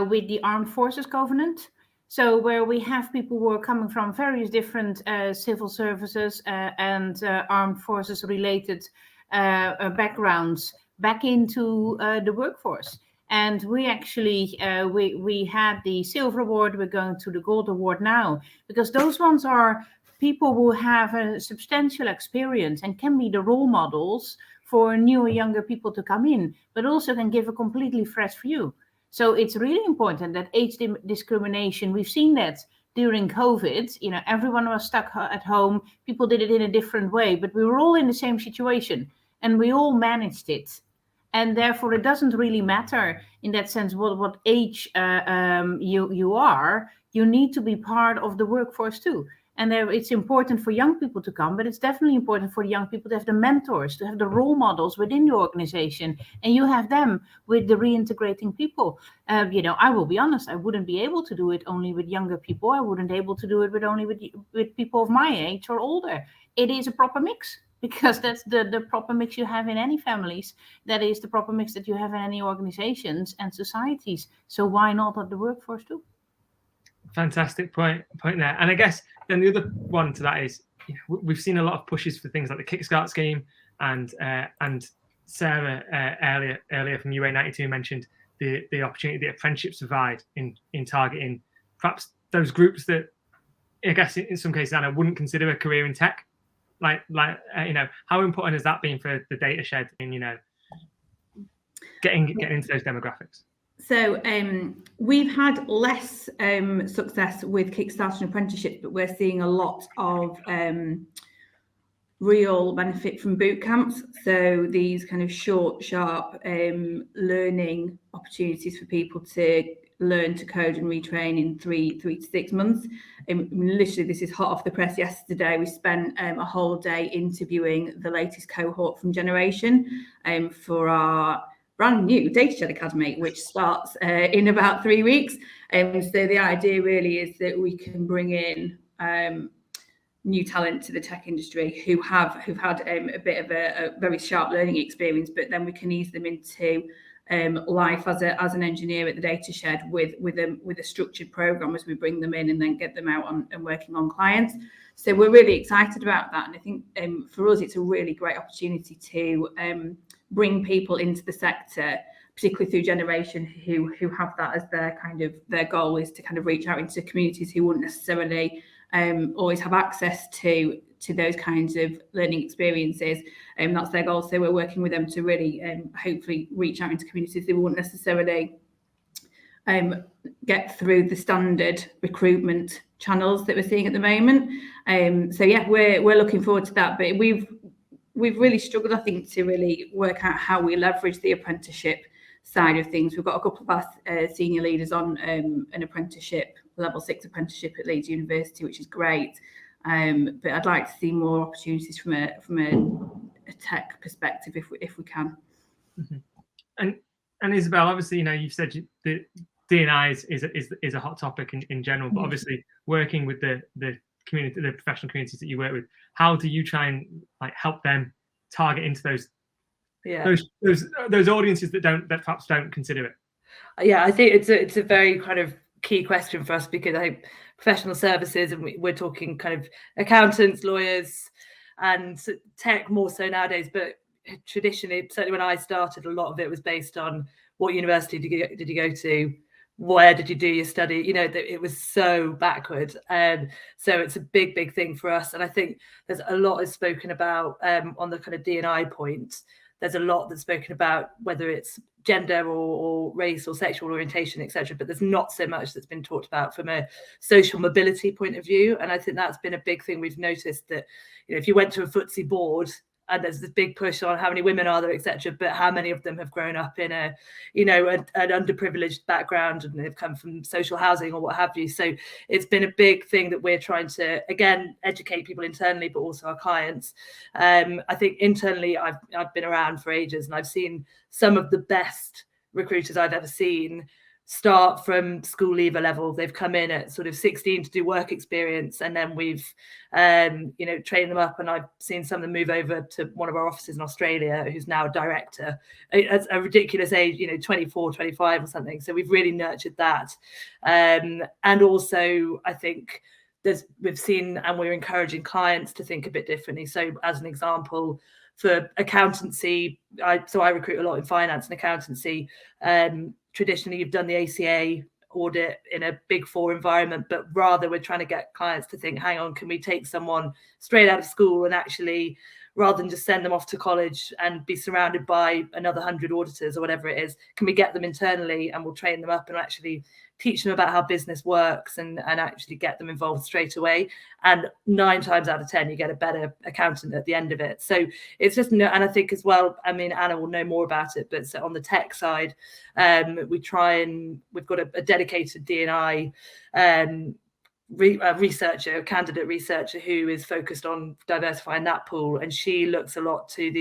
with the Armed Forces Covenant. So where we have people who are coming from various different civil services and armed forces related backgrounds back into the workforce. And we actually, we had the Silver Award, we're going to the Gold Award now, because those ones are people who have a substantial experience and can be the role models for newer, younger people to come in, but also can give a completely fresh view. So it's really important that age discrimination, we've seen that during COVID, everyone was stuck at home, people did it in a different way, but we were all in the same situation and we all managed it. And therefore, it doesn't really matter in that sense what age you are. You need to be part of the workforce too. And it's important for young people to come, but it's definitely important for young people to have the mentors, to have the role models within your organization, and you have them with the reintegrating people. I will be honest, I wouldn't be able to do it only with younger people. I wouldn't be able to do it only with people of my age or older. It is a proper mix, because that's the proper mix you have in any families. That is the proper mix that you have in any organizations and societies. So why not at the workforce too?
Fantastic point there. And I guess then the other one to that is, we've seen a lot of pushes for things like the Kickstart scheme, and Sara earlier from UA92 mentioned the opportunity that apprenticeships provide in targeting perhaps those groups that, I guess in some cases, Anna, wouldn't consider a career in tech. Like how important has that been for the data shed in getting into those demographics?
So we've had less success with Kickstarter and apprenticeships, but we're seeing a lot of real benefit from boot camps. So these kind of short, sharp learning opportunities for people to learn to code and retrain in 3 to 6 months. Literally, this is hot off the press. Yesterday, we spent a whole day interviewing the latest cohort from Generation for our brand new Data Shed Academy, which starts in about 3 weeks. So the idea really is that we can bring in new talent to the tech industry who've had a bit of a very sharp learning experience, but then we can ease them into life as an engineer at the data shed with a structured program as we bring them in and then get them out and working on clients. So we're really excited about that, and I think for us it's a really great opportunity to bring people into the sector, particularly through generation who have that as their goal, is to kind of reach out into communities who wouldn't necessarily always have access to those kinds of learning experiences. That's their goal. So we're working with them to really hopefully reach out into communities who wouldn't necessarily get through the standard recruitment channels that we're seeing at the moment. So yeah, we're looking forward to that. But we've really struggled, I think, to really work out how we leverage the apprenticeship side of things. We've got a couple of our senior leaders on an apprenticeship, level 6 apprenticeship at Leeds University, which is great. But I'd like to see more opportunities from a tech perspective if we can.
Mm-hmm. And Isabel, obviously, you've said that D&I is a hot topic in general, but obviously working with the community, the professional communities that you work with, how do you try and help them target into those audiences that perhaps don't consider it?
Yeah, I think it's a very kind of key question for us, because I think professional services, and we're talking kind of accountants, lawyers, and tech more so nowadays, but traditionally, certainly when I started, a lot of it was based on what university did you go to, where did you do your study? It was so backward. So it's a big thing for us. And I think there's a lot is spoken about on the kind of D&I point. There's a lot that's spoken about whether it's gender or race or sexual orientation, etc. But there's not so much that's been talked about from a social mobility point of view. And I think that's been a big thing we've noticed, that if you went to a FTSE board, and there's this big push on how many women are there, etc., but how many of them have grown up in an underprivileged background and have come from social housing or what have you. So it's been a big thing that we're trying to, again, educate people internally, but also our clients. I think internally, I've been around for ages, and I've seen some of the best recruiters I've ever seen start from school leaver level. They've come in at sort of 16 to do work experience, and then we've trained them up, and I've seen some of them move over to one of our offices in Australia, who's now a director at a ridiculous age, 24, 25 or something. So we've really nurtured that. And also, I think we've seen, and we're encouraging clients to think a bit differently. So as an example, for accountancy, I recruit a lot in finance and accountancy. Traditionally, you've done the ACA audit in a Big Four environment, but rather we're trying to get clients to think, hang on, can we take someone straight out of school and actually, rather than just send them off to college and be surrounded by another 100 auditors or whatever it is, can we get them internally, and we'll train them up and actually teach them about how business works and actually get them involved straight away. And 9 times out of 10, you get a better accountant at the end of it. So it's just, and I think as well, I mean, Anna will know more about it, but so on the tech side, we've got a dedicated D&I candidate researcher who is focused on diversifying that pool, and she looks a lot to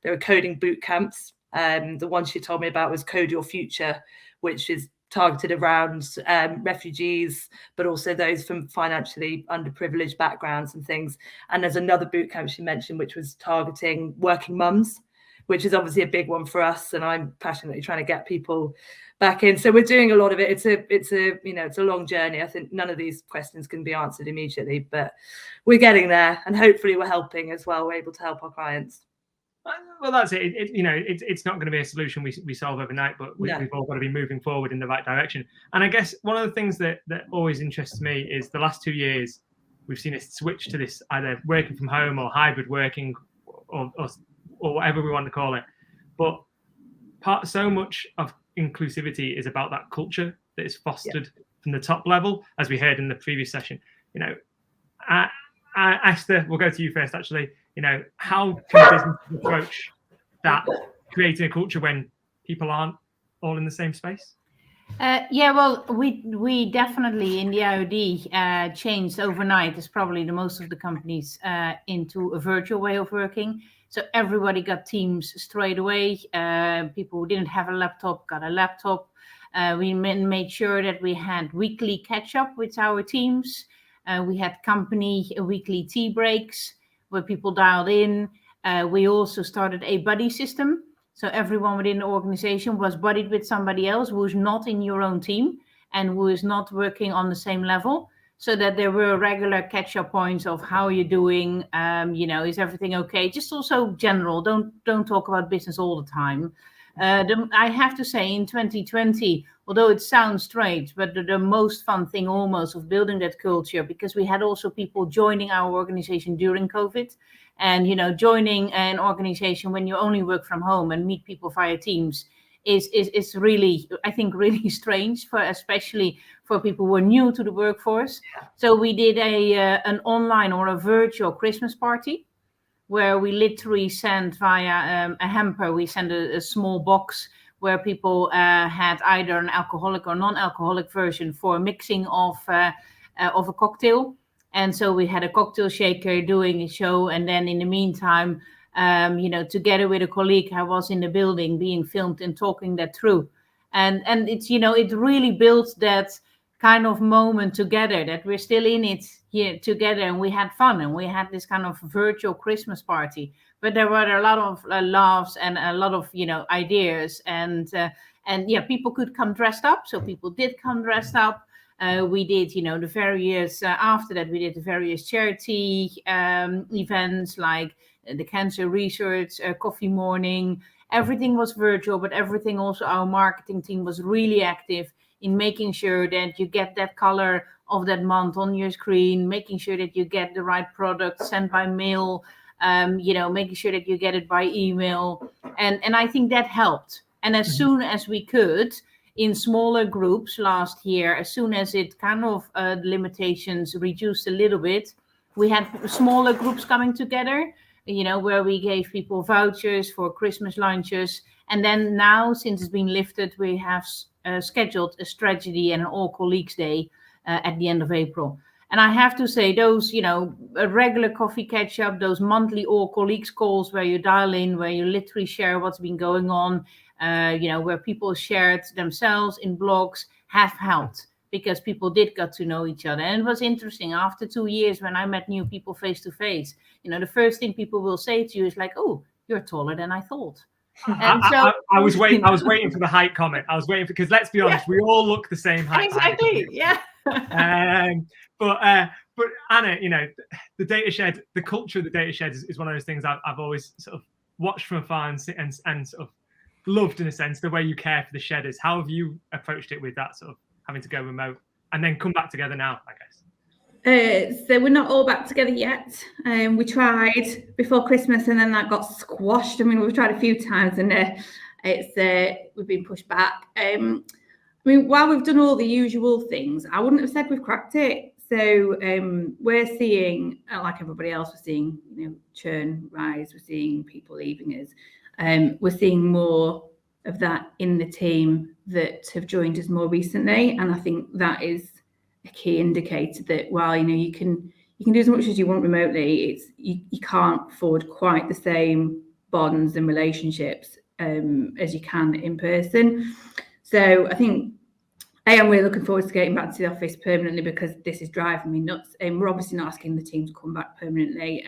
there are coding boot camps. The one she told me about was Code Your Future, which is targeted around refugees, but also those from financially underprivileged backgrounds and things. And there's another boot camp she mentioned, which was targeting working mums, which is obviously a big one for us, and I'm passionately trying to get people back in. So we're doing a lot of it. It's a long journey. I think none of these questions can be answered immediately, but we're getting there, and hopefully we're helping as well. We're able to help our clients.
Well, that's it. It's not going to be a solution we solve overnight, but we've all got to be moving forward in the right direction. And I guess one of the things that always interests me is the last 2 years, we've seen a switch to this either working from home or hybrid working or whatever we want to call it. But so much of inclusivity is about that culture that is fostered from the top level, as we heard in the previous session. Esther, we'll go to you first, actually. How can businesses approach that, creating a culture when people aren't all in the same space?
Well, we definitely in the IOD changed overnight, as probably the most of the companies, into a virtual way of working. So everybody got Teams straight away. People who didn't have a laptop got a laptop. We made sure that we had weekly catch up with our teams. We had company weekly tea breaks where people dialed in. We also started a buddy system. So everyone within the organization was buddied with somebody else who is not in your own team and who is not working on the same level, so that there were regular catch-up points of how you're doing, is everything okay? Just also general, don't talk about business all the time. I have to say, in 2020, although it sounds strange, but the most fun thing almost of building that culture, because we had also people joining our organization during COVID. And, joining an organization when you only work from home and meet people via Teams is really, I think, really strange, especially for people who are new to the workforce. So we did an online or a virtual Christmas party, where we literally sent via a hamper, we sent a small box where people had either an alcoholic or non-alcoholic version for mixing of a cocktail. And so we had a cocktail shaker doing a show. And then in the meantime, together with a colleague, I was in the building being filmed and talking that through. And it's, it really built that kind of moment together, that we're still in it here together, and we had fun, and we had this kind of virtual Christmas party. But there were a lot of laughs and a lot of, ideas. And people could come dressed up. So people did come dressed up. We did, the various, after that, we did the various charity events like the cancer research, coffee morning. Everything was virtual, but everything also, our marketing team was really active in making sure that you get that color of that month on your screen, making sure that you get the right product sent by mail, making sure that you get it by email. And I think that helped. And as soon as we could, in smaller groups last year, as soon as it kind of limitations reduced a little bit, we had smaller groups coming together, where we gave people vouchers for Christmas lunches. And then now, since it's been lifted, we have scheduled a strategy and an all colleagues day at the end of April. And I have to say, those, a regular coffee catch up, those monthly all colleagues calls where you dial in, where you literally share what's been going on, where people shared themselves in blogs, have helped, because people did get to know each other. And it was interesting, after 2 years, when I met new people face to face, the first thing people will say to you is like, "Oh, you're taller than I thought." And so
I was waiting for the height comment. I was waiting because, let's be honest, we all look the same height.
Exactly. Yeah.
But Anna, the data shed, the culture of the data shed is one of those things I've always sort of watched from afar and sort of loved, in a sense, the way you care for the shedders. How have you approached it with that sort of having to go remote and then come back together now, I guess?
So we're not all back together yet. We tried before Christmas and then that got squashed. I mean, we've tried a few times and we've been pushed back. While we've done all the usual things, I wouldn't have said we've cracked it. So we're seeing, like everybody else, we're seeing churn rise. We're seeing people leaving us. We're seeing more of that in the team that have joined us more recently, and I think that is a key indicator that while you can do as much as you want remotely, you can't forward quite the same bonds and relationships as you can in person. So I think I am really looking forward to getting back to the office permanently, because this is driving me nuts. We're obviously not asking the team to come back permanently.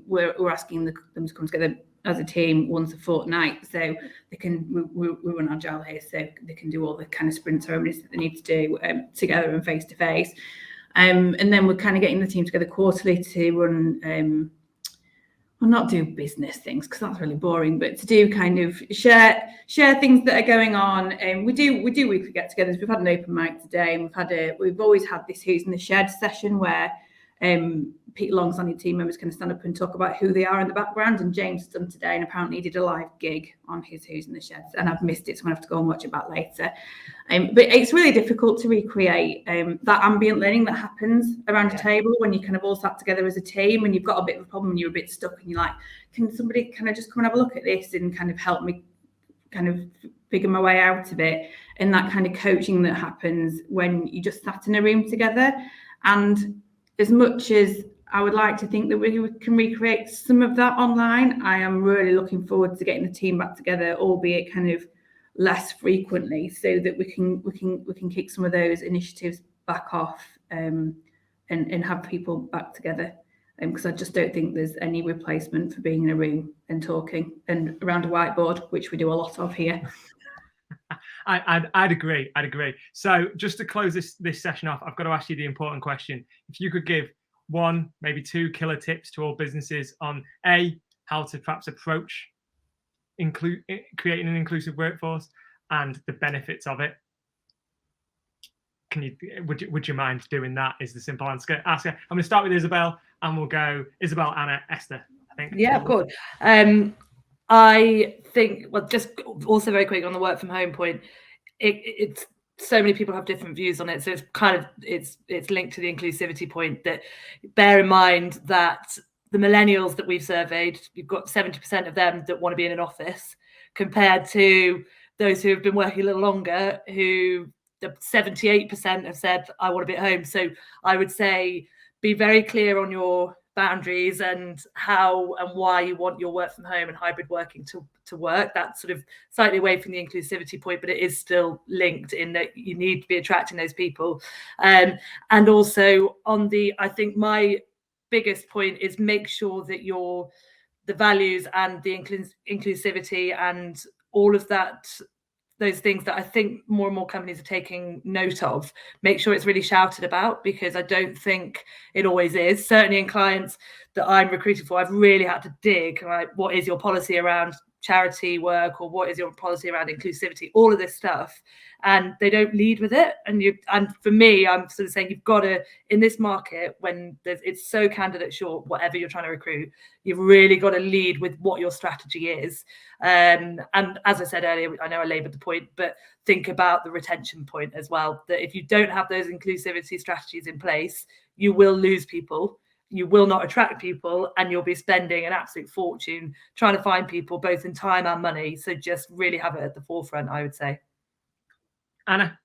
We're asking them to come together as a team once a fortnight, so they can. We run agile here, so they can do all the kind of sprint ceremonies that they need to do together and face to face. And then we're kind of getting the team together quarterly to run. Well, not do business things, because that's really boring, but to do kind of share things that are going on. And we do weekly get-togethers. We've had an open mic today, and we've always had this Who's in the Shed session where long-standing team members can stand up and talk about who they are in the background. And James has done today, and apparently he did a live gig on his Who's in the Shed, and I've missed it, so I'm gonna have to go and watch it back later. But it's really difficult to recreate that ambient learning that happens around a table when you kind of all sat together as a team, and you've got a bit of a problem and you're a bit stuck, and you're like, can somebody kind of just come and have a look at this and kind of help me kind of figure my way out of it? And that kind of coaching that happens when you just sat in a room together. And as much as I would like to think that we can recreate some of that online, I am really looking forward to getting the team back together, albeit kind of less frequently, so that we can kick some of those initiatives back off and have people back together. because I just don't think there's any replacement for being in a room and talking and around a whiteboard, which we do a lot of here.
I'd agree. So just to close this session off, I've got to ask you the important question. If you could give 1, maybe 2 killer tips to all businesses on how to perhaps approach creating an inclusive workforce and the benefits of it, would you mind doing that? Is the simple answer. I'm going to start with Isabel, and we'll go Isabel, Anna, Esther, I think.
Yeah, of course. I think, well, just also very quick on the work from home point, it's so many people have different views on it. So it's kind of, it's linked to the inclusivity point, that bear in mind that the millennials that we've surveyed, you've got 70% of them that want to be in an office, compared to those who have been working a little longer, who the 78% have said, I want to be at home. So I would say be very clear on your boundaries and how and why you want your work from home and hybrid working to work. That's sort of slightly away from the inclusivity point, but it is still linked in that you need to be attracting those people. And also on the, I think my biggest point is make sure that the values and the inclusivity and all of that, those things that I think more and more companies are taking note of, make sure it's really shouted about, because I don't think it always is. Certainly in clients that I'm recruiting for, I've really had to dig, right? What is your policy around charity work, or what is your policy around inclusivity, all of this stuff, and they don't lead with it. And for me, I'm sort of saying you've got to, in this market when it's so candidate short, whatever you're trying to recruit, you've really got to lead with what your strategy is. And as I said earlier, I know I laboured the point, but think about the retention point as well, that if you don't have those inclusivity strategies in place, you will lose people. You will not attract people, and you'll be spending an absolute fortune trying to find people, both in time and money. So just really have it at the forefront, I would say.
Anna?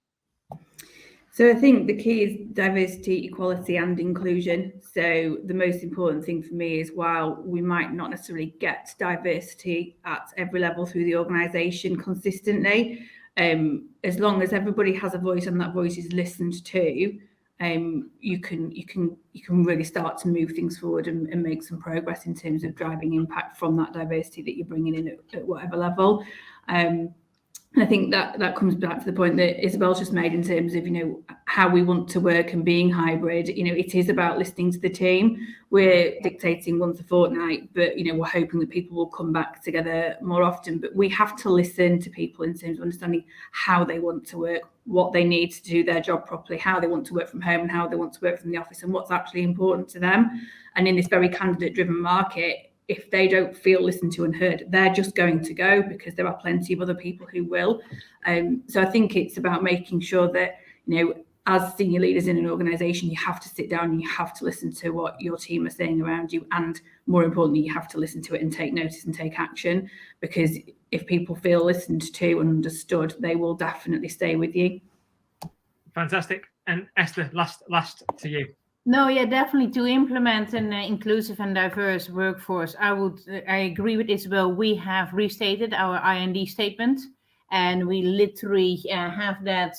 So I think the key is diversity, equality and inclusion. So the most important thing for me is, while we might not necessarily get diversity at every level through the organisation consistently, as long as everybody has a voice and that voice is listened to, you can really start to move things forward and make some progress in terms of driving impact from that diversity that you're bringing in at whatever level. And I think that comes back to the point that Isabel's just made in terms of, how we want to work and being hybrid. It is about listening to the team. We're dictating once a fortnight, but, we're hoping that people will come back together more often. But we have to listen to people in terms of understanding how they want to work, what they need to do their job properly, how they want to work from home and how they want to work from the office, and what's actually important to them. And in this very candidate-driven market, if they don't feel listened to and heard, they're just going to go, because there are plenty of other people who will. So I think it's about making sure that, as senior leaders in an organisation, you have to sit down and you have to listen to what your team are saying around you. And more importantly, you have to listen to it and take notice and take action, because if people feel listened to and understood, they will definitely stay with you.
Fantastic. And Esther, last to you.
No, yeah, definitely to implement an inclusive and diverse workforce. I agree with Isabel. We have restated our IND statement, and we literally have that,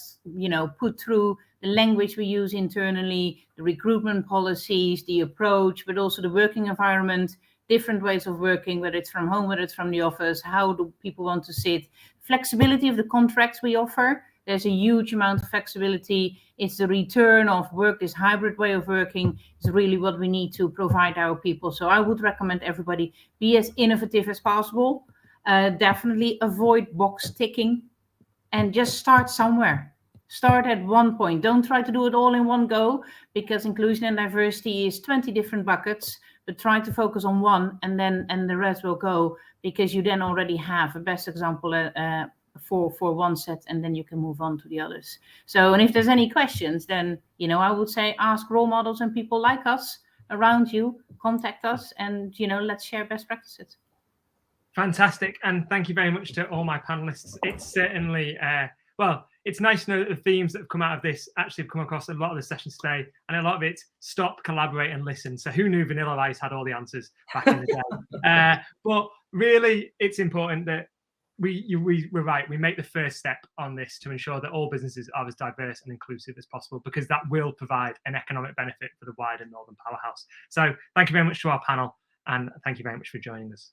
put through the language we use internally, the recruitment policies, the approach, but also the working environment, different ways of working, whether it's from home, whether it's from the office, how do people want to sit, flexibility of the contracts we offer. There's a huge amount of flexibility. It's the return of work, this hybrid way of working is really what we need to provide our people. So I would recommend everybody be as innovative as possible. Definitely avoid box ticking and just start somewhere. Start at one point. Don't try to do it all in one go, because inclusion and diversity is 20 different buckets, but try to focus on one, and the rest will go, because you then already have a best example for one set, and then you can move on to the others. So, and if there's any questions, then, I would say ask role models and people like us around you, contact us, and, let's share best practices.
Fantastic. And thank you very much to all my panelists. It's certainly, it's nice to know that the themes that have come out of this actually have come across a lot of the sessions today, and a lot of it's stop, collaborate and listen. So who knew Vanilla Ice had all the answers back in the day? But really, it's important that we're right. We make the first step on this to ensure that all businesses are as diverse and inclusive as possible, because that will provide an economic benefit for the wider Northern Powerhouse. So thank you very much to our panel, and thank you very much for joining us.